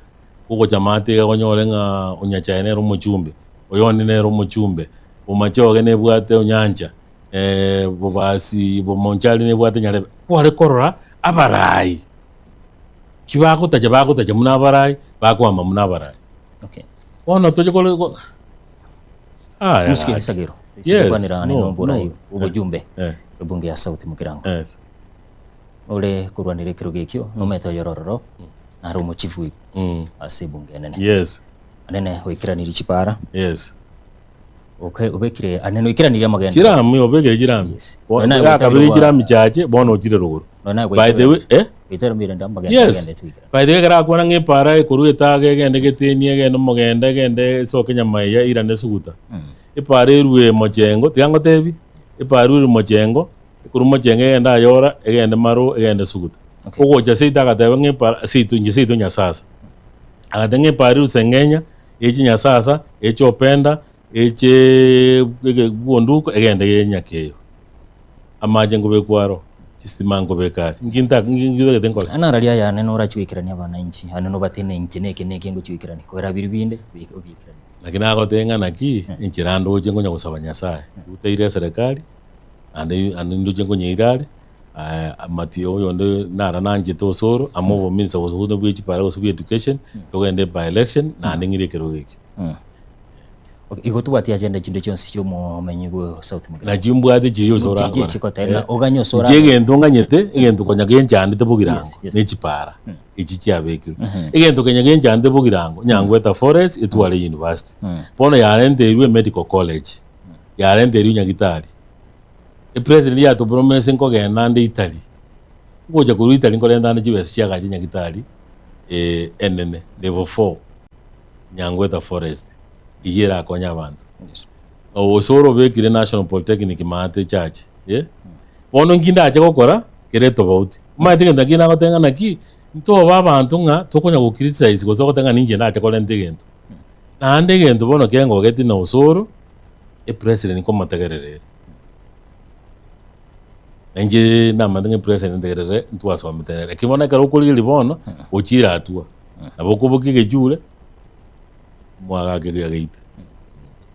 kuko chamate konyore nga onyachaye nero mochumbe oyoni nero mochumbe umachoge ne bwate onyanja bobasi bomonchali ne bwate nyare kware korora abarai kibako taja muna abarai bakwama muna abarai okay ono toje ko muski sagiro sibanira no borai ubujumbe bunge ya South Mugirango yes ole kurwanire kirugekyo no meto yorororo na rumo chifu ase bunge nene yes anene wikiranira chipara yes okay ubekire anene wikiranira magenda chirami obekire chirami bona kabiri chirami chache bona ochire ruguru by the way bitero mirenda magenda yes by the way gara kwana ngepara ikuru etage gende getenie gende mogenda gende sokenya maya irane suguta ipare ruwe mojengo tiango tebi iparuri mojengo ikuru mojengo genda ayora egende maru egende suguta ogocha seita gatebe ngepara seitu nyasasa agatenge pari usengenya echi nyasasa echo penda eche bonduko egende yenyakeyo amaje ngobe kwaro sistema ngobe kari nginta tenkola anaralia ya neno rachwikirania abana inchi aneno batene inchi neke ngo chwikirani kora biribinde ubikirani lakini agotenga naki inchirando oje ngonya gusaba nyasaye uteire serikali ande ndo jengo nyeirare matio yonde nara nanje tosoro amobo minsa wosuhudo bwichi para wosubi education togende by election na ndingire kerogeki okay igo tuwati agenda chindo chonsi cyo mu menyigo South Mugirango na jimbu ati jiriyo sora je chikotena oganyo sora jege ndonganyete igento konyage nchande tebugirango nechipara ichi cyabekiro igento konyage nchande tebugirango nyangweta forest itwale university pona yarende iwe medical college yarende iwe nyagitari president ya to promise ngo genda ndi Italy ngoja ku Italy ngo lenda ndi wese cyaka nyagitari enene level 4 nyangweta forest iyera akonya abantu osoro bekire National Polytechnic mate church bono nginda aje gukora kireto bauti mate ngenda ngina gotenga naki nto babantu nga tokonya go criticize go zogotenga ninje ndaje ko lende gento na ande gento bono kengo geti na osoro president ko mategerere nje na mandenge president ndegerere ntwaso amutenere kibona karo kuri libono ochira atua abokubukige jure mwaga gegeite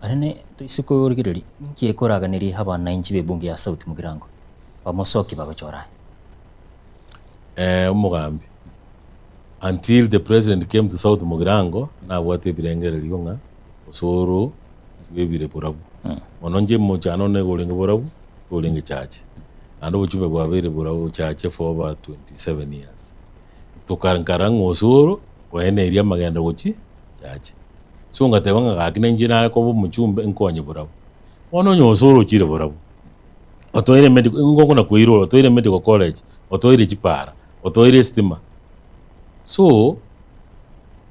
arene tuisiko urigiriri nkie koraganiri habana inchi bebunge ya South Mugirango bamosoki bagachora umugambi until the president came to South Mugirango na wate birengere lyonga osoro bebire burabu ononje mochano ne golinge burabu tolinge chache ando buchube bwabere burabu chache for over 27 years tukarankarango osoro wene iria magenda gochi chache so ngatebanga gakine njina ko muchumbe nkonye burabu ono nyosoro chire burabu otoire medical ngongo na kuiro otoire medical college otoire chipara otoire stima so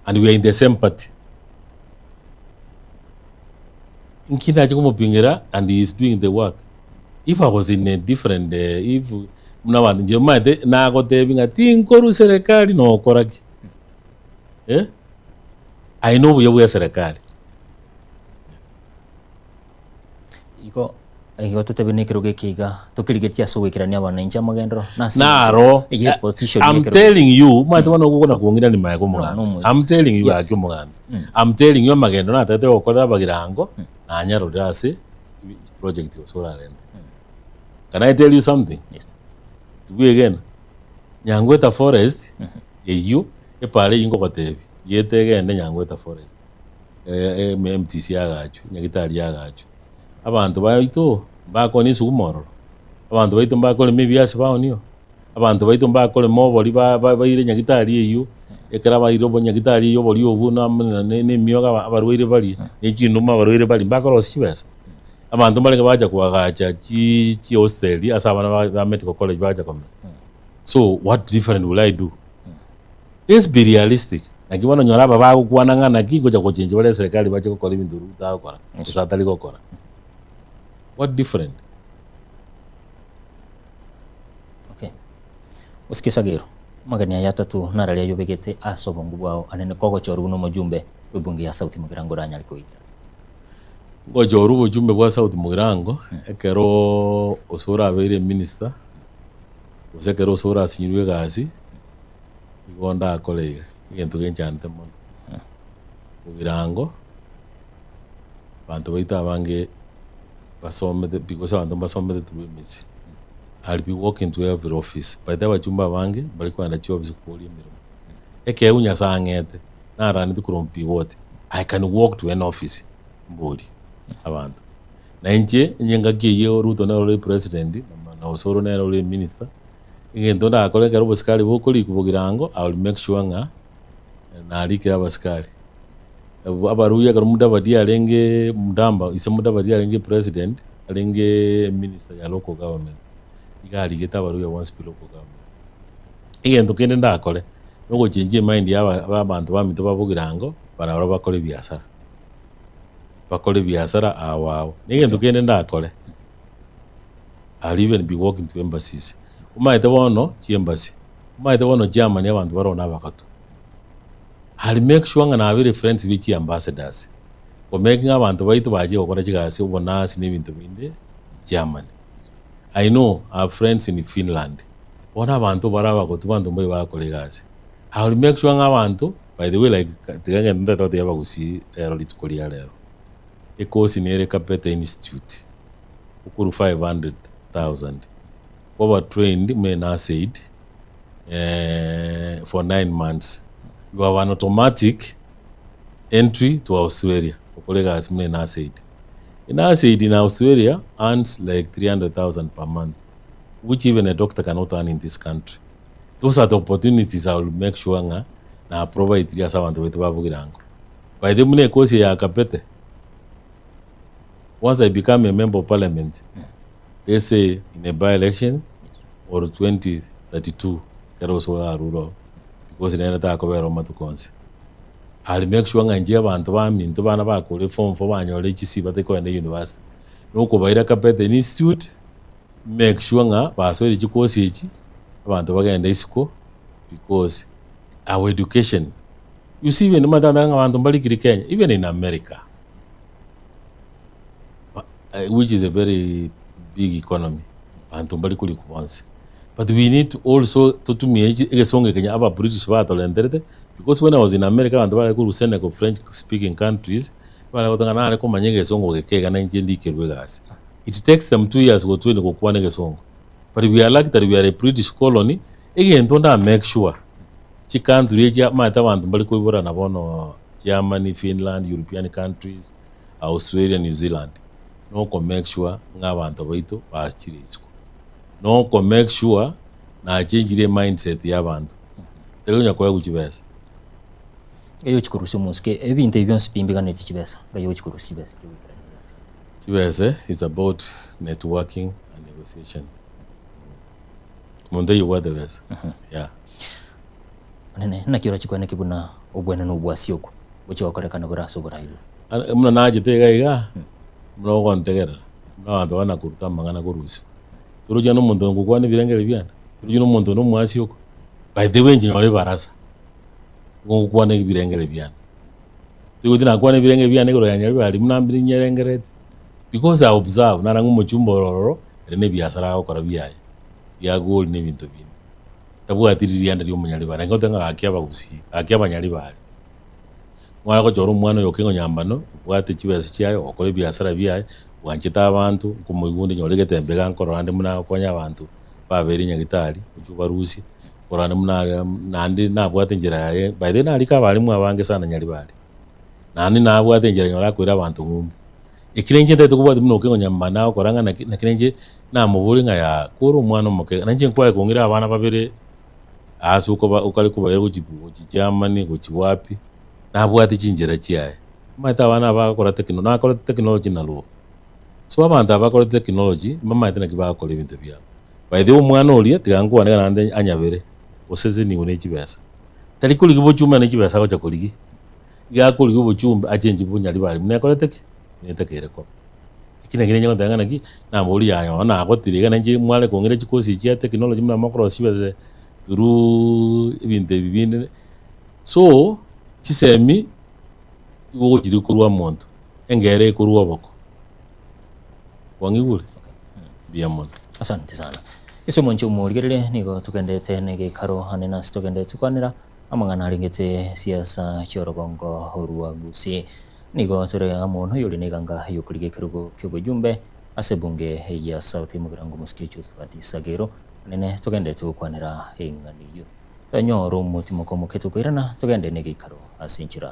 and we are in the same party nkida je kumupingira and he is doing the work if I was in a different if mnawandi je mate na ko tebinga tinkoru serikali no koraki I know we serikali iko tutebene kiruge kiga tukirigetia so wikirania abana incha magendro naro I'm telling you mate wana gukona kuongira ni maye komuganda I'm telling you akyo muganda I'm telling you magendro na tate okora bagirango na nyaro dase project osora rent can I tell you something yes to be again nyangweta forest you epale ingo kotebi yetegende nyangweta forest MTC yagachu nyagitari yagachu abantu bayito bakoni sugumoro abantu bayito bakole mibyasi baonio abantu bayito bakole moboli bayire nyagitari eyo ekara bayiro nyagitari eyo boli obuna ne myoga abarwire bali ekinuma abarwire bali bakolo sibesa abantu balenge baja kuagacha chi hostel asabana ba medical college baja komwe so what different will I do? Let's be realistic. Nakibona nyora baba kukwana ngana kingo cha kuchenje wale serikali bache kokora ibintu utakora usatali kokora what different okay usikisagiro magania yatatu naralia yobegete asobongu bwao anene kogo choru no mujumbe webunge ya South Mugirango ranyari kuikira ngojoru bujumbe bwa South Mugirango ekero osora abere minister osekero osora asinyirwe gasi igonda akolega igento genchante mono Mugirango bantu baita abange basomete because abantu basomete tubemisi I'll be walking to every office by the bajumba abange bali kwanda jobs kuri mirimo eke unya sangete narani tukurompi wote I can walk to an office mbodi abantu na nje nyenga kiyo Ruto na ole president na osoro na ole minister ingento nda akoleka robo skali bokoli kubugirango I will make sure nga na alikira baskali abaruya karo muda badia alenge mudamba ise muda badia alenge president alenge minister ya local government igali geta baruya once local government ingento kende nda akole nuko chenje mind ya bantu bamito babugirango bara bakole biashara awao nigento kende nda akole I'll even be walking to embassies umaite bono chi embassy umaite bono Germany abantu barona bakato I'll make sure nga nabire friends bichi ambassadors ko making abantu baitu baje gukora kigasi ubona sine ibintu binde Germany I know our friends in Finland bona abantu baraba ko tubantu mbaye bakole gasi I'll make sure nga abantu by the way like tigenge ndata yaba gusi litkolia lero ekosi nere Kapete Institute ukuru 500,000 over trained men are said for 9 months you have an automatic entry to Australia okolega as men are said in Australia earns like 300,000 per month which even a doctor cannot earn in this country. Those are the opportunities I will make sure nga na provide three abantu wetu bavugirango by the mune kosi ya Kapete. Once I become a member of parliament, they say in a by-election or 2032, rural, because in another Roma to Consi. I'll make sure nga njia bantu bamintu bana bakole form for banyo HC bateko in the university. No kubaira Kapete Institute, make sure nga basori chikosi echi abantu bagenda isiko because our education. You see when madana abantu bali Kenya, even in America. Which is a very big economy bantu mbali kuli kubansi but we need to also to me egesonge Kenya aba British batolenderete because when I was in America bantu bali ku Senegal French speaking countries bali kutangana ale kumanyege songo gekega na njendi kerwe gasi it takes them 2 years go twende ko kwane gesongo but we are lucky that we are a British colony egento nda make sure chi country eja mata bantu mbali ko ibora na bono Germany Finland European countries Australia New Zealand no ko make sure ng'abantu baitu bachirizwa no ko make sure na change mindset y'abantu tegonya kwa kuchibesa eyo chikurusi muske ebintu ebyonse bimbigana tikibesa gayo chikurusi besa chibesa is about networking and negotiation monde yuwa the best yeah nene nakira chikwane kibuna obwena no bwasioko buchi wakolekana buraso burailo muna naje tegaiga no kontegera no ando wana kuruta mangana kurusi turuja no muntu ngukwane birengere byana turuja no muntu no mwasi yoko by the way njinole barasa ngukwane birengere byana tugutina kwane birengere byana ngoro yanyari bali munambiri nyerengere because I observe nara ngumuchumbo roro rene byasara gukora byaye bya gold ne bintu bindi tabu atiriri anda ryo munyali bana ngotenga akiaba gusi akiaba nyali bali mwana ko joro mwana yokengo nyambano bwate kibese cyayo okole byasara byaye wanchita abantu kumuyundi nyolegete mbega nkoro ande muna konya abantu baberi nyagitari ujubarusi korane muna nandi nabwate njira yaye by then alika bali mu abange sana nyali bali nani nabwate njira nyora kwira abantu ngumbu ikirenje ndete kubwate muno okengo nyambana okoranga na kirenje na mubuli nga ya kuru mwana muke nanje nkwale kongira abana babere asuko ukali kubayera kujibu Germany kuchiwapi nabwate chinjira chiyaye mata abana bakora technology naluo so abantu abakora technology mama itena kibakora ibintu byabo by the way umwana oli tigangu wanega nande anyabere oseze ni une kibesa tali kuli kibochuma ne kibesa ko chakoligi ya kuli kibochumba achenji bunyali bali mnekora teki netekere ko ikina kine nyo ndanga naki na moli yayo na akotiriga nanje mwale kongere chikosi chia technology mna makro sibeze turu ibintu bibinde so chisemi iwo jiri kurwa monto engere kurwa boko wangigule bia monto. Asante sana. Iso moncho murigerere nigo tukendete nege karo hanena stogende tukwanira amangana ringete siasa cyorogongo Rwagusi nigo turega muntu yuri neganga yokurige kirugo cy'ubujumbe asebunge ya South Mugirango Muskicho Sfati Sagero nene tugende tukwanira hinganiyo tanyoro umutima ko muketo kwirana tugende nege karo asinchira.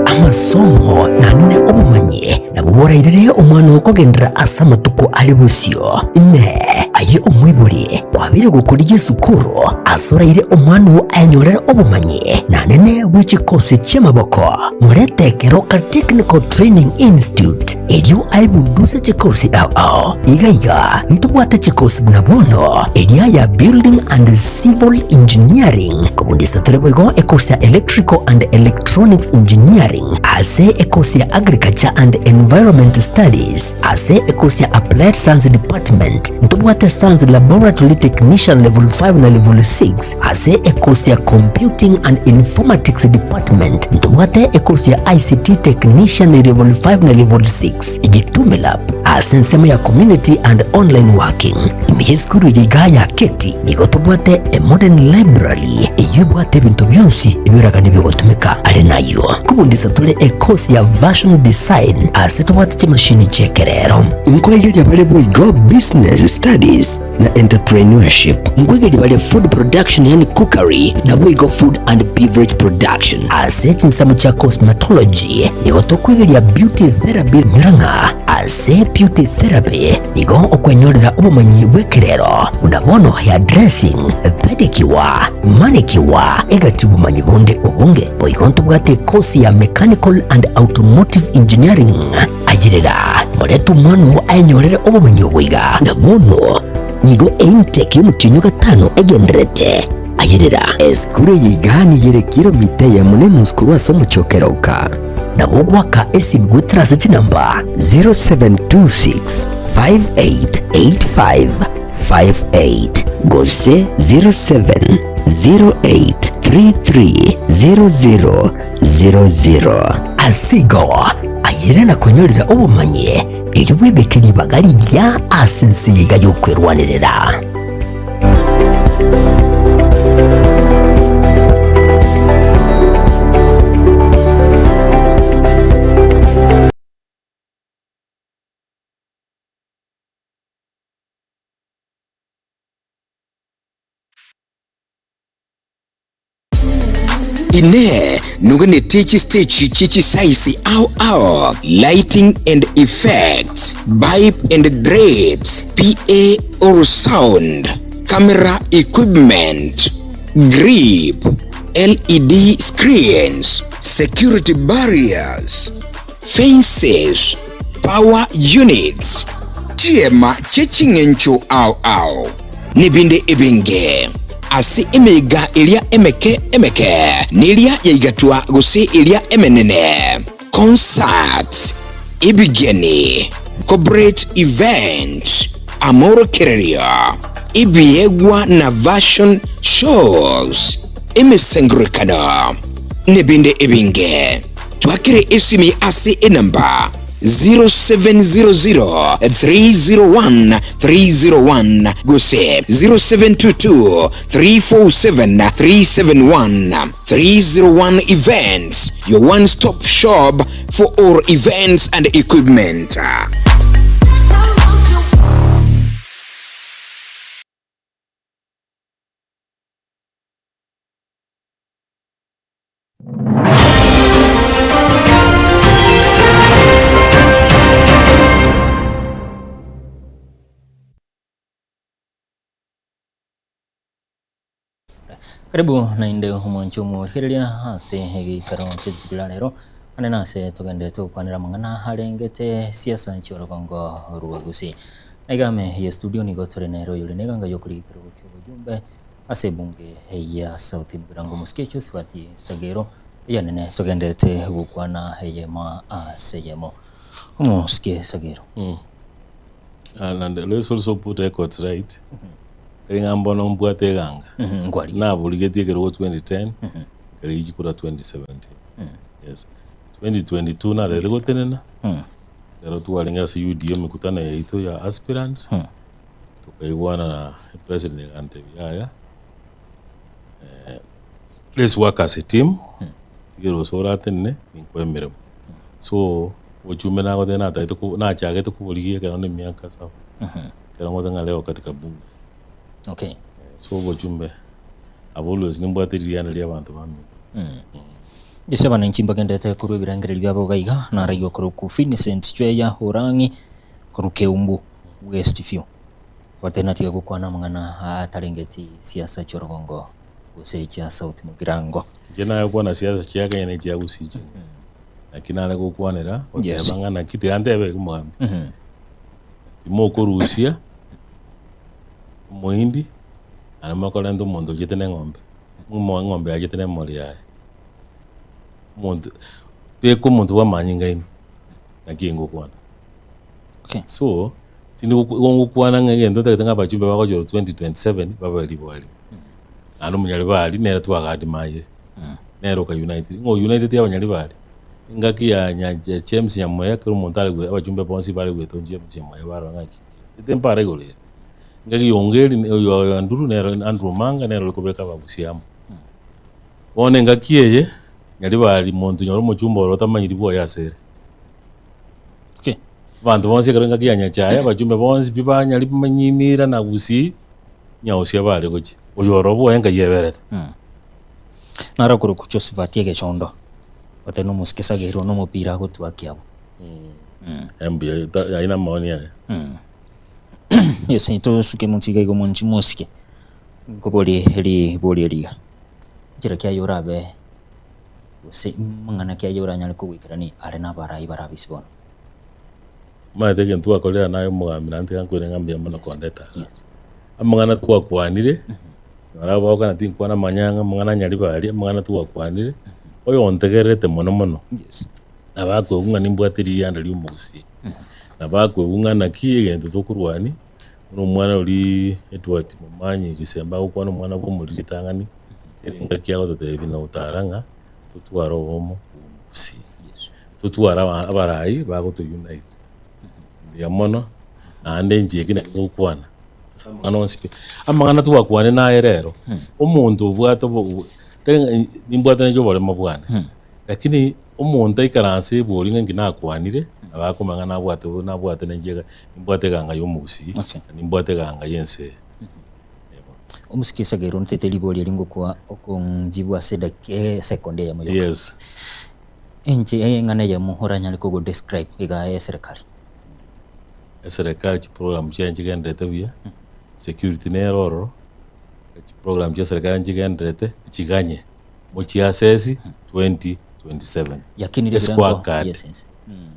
amasomo nanene obumanyi nabuborairire omwana okogendera asa matuko ali busyo ime aye omwibuli kwabire gukuriye sukuru asoraire omwana anyorera obumanyi nanene bw'ekikosi ky'amaboko muretekero ka Technical Training Institute elyo aibunduza ekikosi ao igaiga ntubwate ekikosi bunabono elya Building and Civil Engineering kubundisa tureboigo ekosi ya Electrical and Electronics Engineering ase ekosi ya Agriculture and Environment Studies ase ekosi ya Applied Science Department ntubwate Science Laboratory Technician Level 5 na Level 6 ase ekosi ya Computing and Informatics Department ntubwate ekosi ya ICT Technician Level 5 na Level 6 igitume lab ase nsema ya Community and Online Working imiheskuru yigaya keti nigo tubwate a Modern Library iyubwate bintu byonsi ibiraga nibigotumika ari nayo kubundisa tule ekosi ya Version Design ase tubwate chimashini chekerero inkwegeli abale boigo Business Studies na Entrepreneurship inkwegeli bale Food Production yani Cookery na boigo Food and Beverage Production ase chinsamu cha Cosmetology nigo tokwegeli ya Beauty Therapy miranga ase Beauty Therapy nigo okwenyorera ubumanyi bwekerero unabono ya Dressing Pedicure Manicure egati ubumanyi bunde obunge boigo ntubwate kosi ya Mechanical and Automotive Engineering agirira muretu mwana anyorera ubumanyi bwiga nabono nigo intake y'umutinyu gatano egenderete agirira eskuru yigani yere kilomita ya mune muskuru asomo chokeroka nabogwaka esimgwetrase chinamba 0726 588558 gose 0708330000 asigo ayire na konyorera obumanyi iriwebekeri bagari rya asense yiga yokwerwanirira. ine nugane techi stage chichi size au lighting and effects pipe and drapes PA or sound camera equipment grip LED screens security barriers fences power units tiema chechingencho au nibinde ebenge ase emega elia emeke nilia yaigatua gose elia emenene concerts ibigeni corporate events amoro kereria ibiegwa na version shows emesengrekana nebinde ebinge twakire esimi ase enamba 0700-301-301 gose 0722-347-371 301 Events, your one-stop shop for all events and equipment. Karibu na inde humoncho muhiria hase hegi karo kitukila lero anena ase tugende tukwanira mangana harengete siasa nchorogongo Rwagusi naigame ye studio nigo tore nero yule neganga yokurikiro cy'ubujumbe ase bunge ya South Mugirango musikecho sifati sagero yanene tugendete gukwana yema aseyemo musike sagero. And let's also put records right. Keringa no mbwate ganga. Ngwali. Na buligeti kero 2010. Keri ikura 2017. Yes. 2022 na lego tenena. Kero tuwalinga sa UDM mikutano ya ito ya aspirants. Tukaiwana na president Ante Biaya. Let's work as a team. Kero sora tenne nikwemere. So uchume na ko tena taito ko na chage to kuligie kero ne miaka sawa. Kero ngotenga leo katika bunge. Okay. So uchume abulwezi nimbwatiriana lya abantu bamwe. Yesaba na nchimba gendete kuru birangire byabo gaiga na rayo kuru ku Vincent Chweya Horangi kuru Keumbu West View. Watenatika gukwana mangana atarengeti siasa chorogongo usecha South Mugirango. Jena yo na siasa chiaka yene chia usiji. Lakini ale gukwanira otebangana kite andebe kumwambi. Timo kurusia muhindi anamakora ndo mondo jetene ngombe. Ngombe ajetene moli yae. Muntu peko muntu wa manyinga ino nakingo kwana. Okay. So tindi ukwana ngendo takanga bachumbe bako 2027 baba libwali. Ano munyali bali nera twagadi maye. Nero ka United. Ngo United y'abanyali bali. Ngaki ya nyaje James Nyamoya kuri montale gwe abachumbe bonsi bali gwe tonje Nyamoya baro ngaki. Itempare gole. Ngaki yongeli yo anduru nero Andrew Manga nero likobeka babusiamo. One ngaki yeye nyali bali muntu nyoro muchumba rotamanyiri bwo yasere. Okay. Bantu bonse karenga kiyanya chaya bachumbe bonse bibanya limanyimira na gusi nyausia bali gochi. Uyorobo enga yeberete. Nara kuru ku Josephat Yege Chondo. Wateno musikisa gero no mupira gutwakiabo. Mbia aina maoni yake. Yes, ito suke muntiga igo munchi musike. Ngoboli liga. Jira kya yorabe. Se mangana kya yora nyali ko wikirani arena barai barabisibona. Mateke ntuwa kolera nayo mugamira nteka nkwerenga mbia mano kondeta. Amangana tuwa kwanire. Araba kana tinkwana manyanga mangana nyali bali mangana tuwa kwanire. Oyo ontegerete mono. Yes. Nabakwe unga nimbwatiri yanda lyumusi. Nabakwe unga nakiye gento tokurwani. Uno mwana uli Edward Mumanyi kisemba ukwana mwana ko muri tangani. Kiringa kyago totebi na utaranga. Tutwara omo umusi. Yes. Tutwara abarai bako to unite. Ya mono ande njeke nakukwana. Anonsipe. Amangana tuwakwane naye rero. Umuntu ubwato bo nimbwata njo bole mabwana. Lakini umuntu ikaranse bolinga nginakwanire abako mangana nabwate njega nimbwate ganga yomusi. Nimbwate ganga yense. Umusikisa gero nteteli boli lingo kwa okonjibwa seda ke sekonde ya moyo. Yes. Enje ngana ya muhoranya liko go describe iga serikali. Serikali chi program change gendete bia. Security neroro. Chi program cha serikali njigendete chiganye. Mochi asesi 2027. Yakini ile squad card. Yes.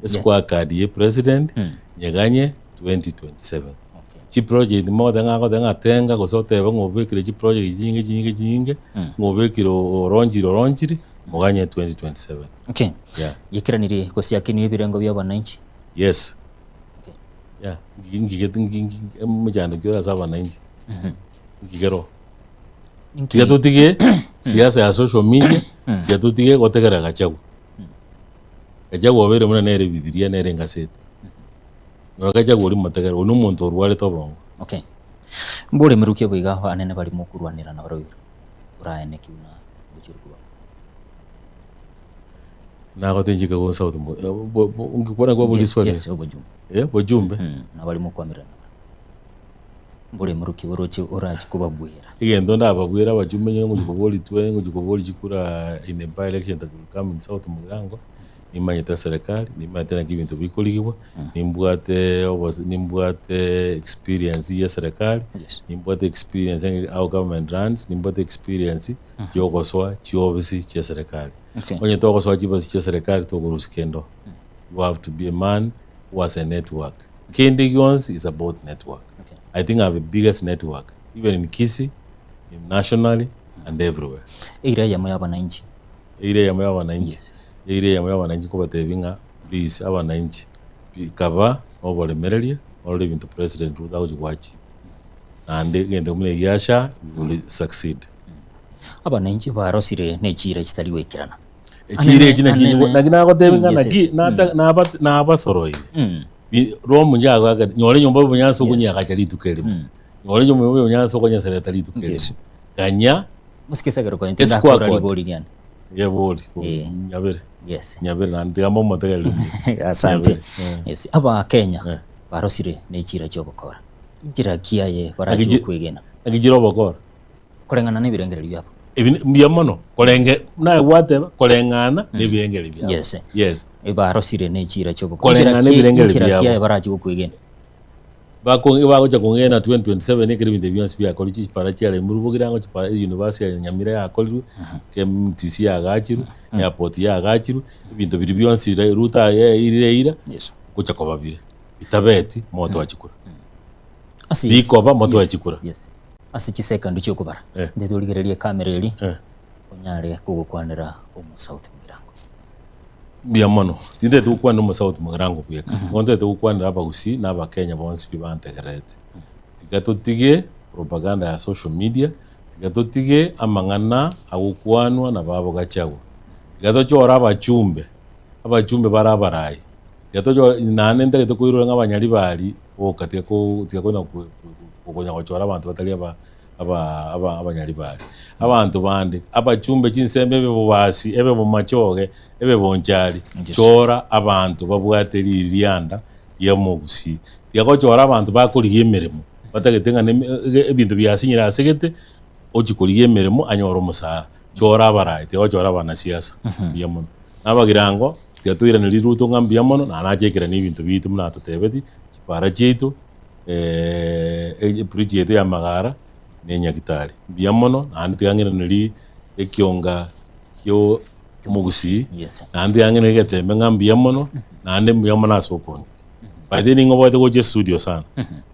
Squad card ye president nyeganye 2027. Chi project mo danga tenga ko sote ngobekire chi project jinge ngobekiro oronjiri muganye 2027. Okay. Yeah. Yikiranire ko siyakini birengo by'abananchi. Yes. Okay. Yeah. Ngi mujando gyora z'abananchi. Ngigero. Tutige siasa ya social media tutige gotegera gachagu. Gachagu obere muna nere bibilia nere ngasete. Wakaja gori mategera onu muntu orware tobongo. Okay. Mbole miruke bwiga anene bali mukurwanira na barabira. Uraene kiuna buchirikuba. Na gotenjika go South mo. Ungikora kwa polisi wale. Yes, obojumbe. Bojumbe. Na bali mukwamira. Mbole miruke boroche orachi kuba bwira. Igendo ndababwira abajumbe nyengo jikoboli twengo jikoboli jikura in a by election that will come in South Mugirango. Nimanyita serikali nimatena kibintu bikoligwa nimbwate experience ya serikali nimbwate experience ya how government runs nimbwate experience yogoswa chiobisi cha serikali onye togoswa chiobisi cha serikali togorusikendo you have to be a man who has a network. Kendi Yons is about network. I think I have the biggest network even in Kisii nationally and everywhere. Ire ya moya wananchi. Ire ya moya wananchi. Ire ya moya wananchi ko batebinga please abananchi bikaba obolemereria all even the president without watch. And ngende mune yasha will succeed. Abananchi barosire nechire kitari wekirana. Echire ejina nagina gotebinga na abasoroi. Romu njaga ga nyore nyombo bunyanso kunyaka kali tukeli. Nyore nyombo bunyanso kunyaka sare tali tukeli. Ganya musikesa gero kwa intenda kora liboli nyane. Ye boli. Nyabere. Yes. Nyabere na ndigamo motegeli. Asante. Yes. Aba Kenya barosire nechira cyo bokora. Njira kiyaye baraje kwegena. Agijiro bokora. Korengana n'ibirengero byabo. Mbiyamono kolenge naye wateba kolengana n'ibirengero byabo. Yes. Yes. Barosire nechira cyo bokora. Kolengana n'ibirengero byabo. Njira kiyaye baraje kwegena. Bakoja kongena 2027 ekiribinde byansi bya college para cyale mu rubugirango para university ya Nyamira ya college KMTC ya Gachiru airport ya Gachiru ibintu biri byansi ruta ya irireira yes kucha ko babire itabeti moto wachikura asi bikoba moto wachikura yes asi chiseka ndicho kubara ndetse uligererie kamera eri onyare kugukwanira South Mugirango biamono tinde tukwana mu South Mugirango kuyeka onde tukwanira abagusi n'aba Kenya bonse bibantegerete tigatotige propaganda ya social media tigatotige amangana agukwanwa na babo gachago tigatochora abachumbe barabarai tigatocho nane ndege tukuirura ng'abanyali bali okati ko tigakona kukonya gochora abantu batali abanyali bali abantu bandi abachumbe chinsembe bebobasi ebe bomachoge ebe bonjali chora abantu babwateri irianda yamugusi tigakochora abantu bakuriye emeremo batagetenga ebintu byasinyira asegete ochikuriye emeremo anyora omusara chora abarai tigakochora abana siasa yamuno nabagirango tigatwira ni ruto ngambia mono na nachekera ni ibintu bitu muna tutebeti para chetu project ya magara nenya kitali biamono andi tigangira niri ekionga kyo mugusi andi angene getembe ngambia mono nande biamono asokoni by the ningo bote go studio sana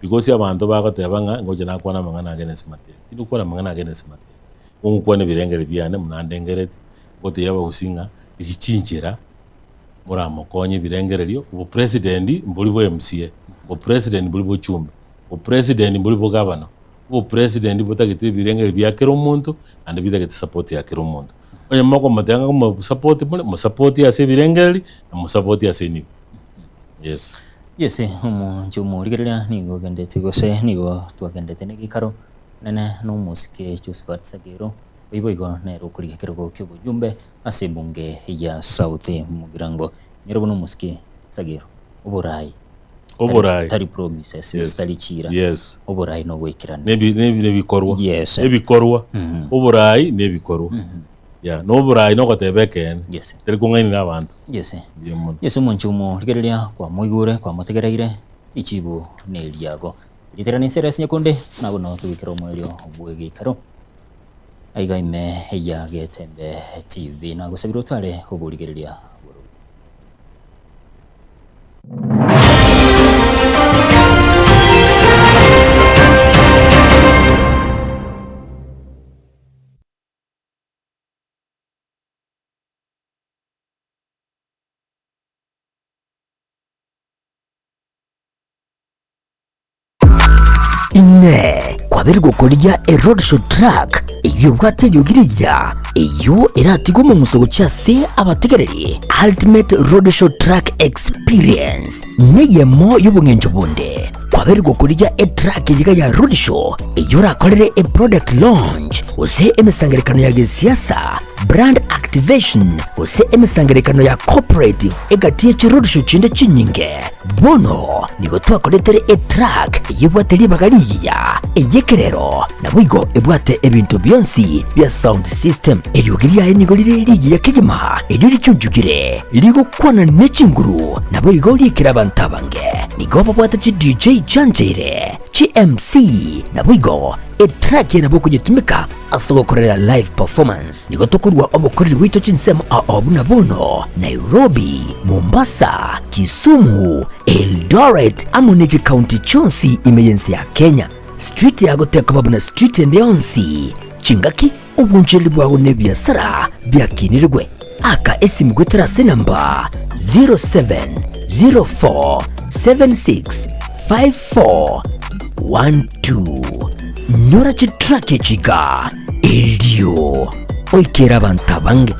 because abantu bakatebanga ngoje nakwana mangana agene smart tindu kwana mangana agene smart ungukwane birengere byane munande ngereti bote yaba gusinga ikichinjira muramukonye birengererio ubu president mbuli bo MCA ubu president mbuli bo chumba ubu president mbuli bo governor ubu president butagite birengere byakero umuntu ande bitagite support yakero umuntu onye mako matanga mu support ya se birengere na mu support ya se ni yes umuntu murigerera nigo gendete gose nigo twagendete n'igikaro nene n'umusike Josephat Sagero biboigo nero kuri kirego cyo bujumbe asebunge ya South Mugirango nyero n'umusike Sagero uburayi tari promises stali chira uburayi no wekirana nebikorwa ebikorwa uburayi nebikorwa ya no burayi no gotebeken teri kungani n'abantu umuntu murigerera kwa muigure kwa mutegereire ichibu nelyago literani seres nyakonde nabo no tubikero mweryo bwegikaro aigaime ya Getembe TV na gusabira twale uburigereria ine kwabiri gukorya road show track iyo bwategirira iyo iratigo mu musogo cyase abategereri ultimate road show track experience niyemo y'ubungenjo bunde kwabiri gukorya track yiga ya road show iyo rakorere product launch ose emisangerekano ya gisiasa brand activation ose emisangerekano ya cooperative egatiye road show chinde chinyinge bono nigo twakoretere track yibwateri bagariya eyekerero nabwigo ebwate ebintu byonsi bya sound system eriyogiriya nigo liriya kigima eriri cyujugire irigo kwana n'ekinguru nabwigo likira bantabange nigo babwata chi DJ Chanjere chi MC nabwigo track nabo kugitumika asobokorera live performance nigo tokurwa obokorera wito chinsemo abuna bono Nairobi, Mombasa, Kisumu, Eldoret amuniji county chonsi imejensi ya Kenya street ya goteka babuna street ndionsi chingaki obunjeli bwawe ne biasara byakinirwe aka esimu gwetera se namba 0704765412 nyora chitrake chiga elio oikera bantabange.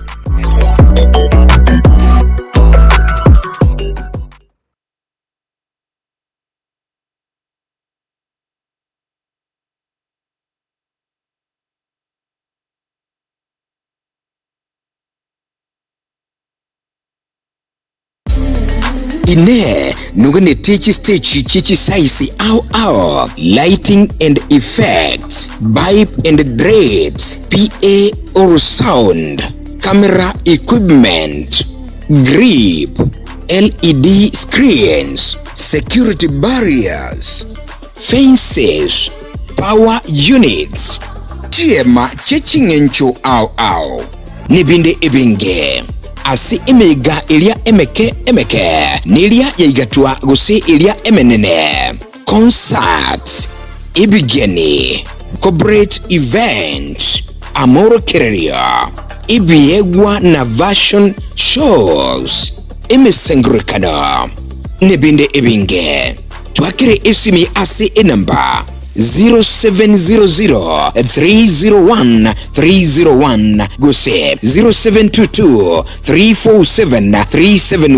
Ine nugane techi stage chichi saisi au lighting and effects, pipe and drapes, PA or sound, camera equipment, grip, LED screens, security barriers, fences, power units. Chiema chechingencho au nibinde ebenge asi emega ilia emeke nilia yaigatua gusi ilia emenene concerts ibigeni corporate events amoro kereria ibiegwa na version shows imisengurikana nibinde ebinge twakire isimi asi enamba 0700-301-301 gose 0722-347-371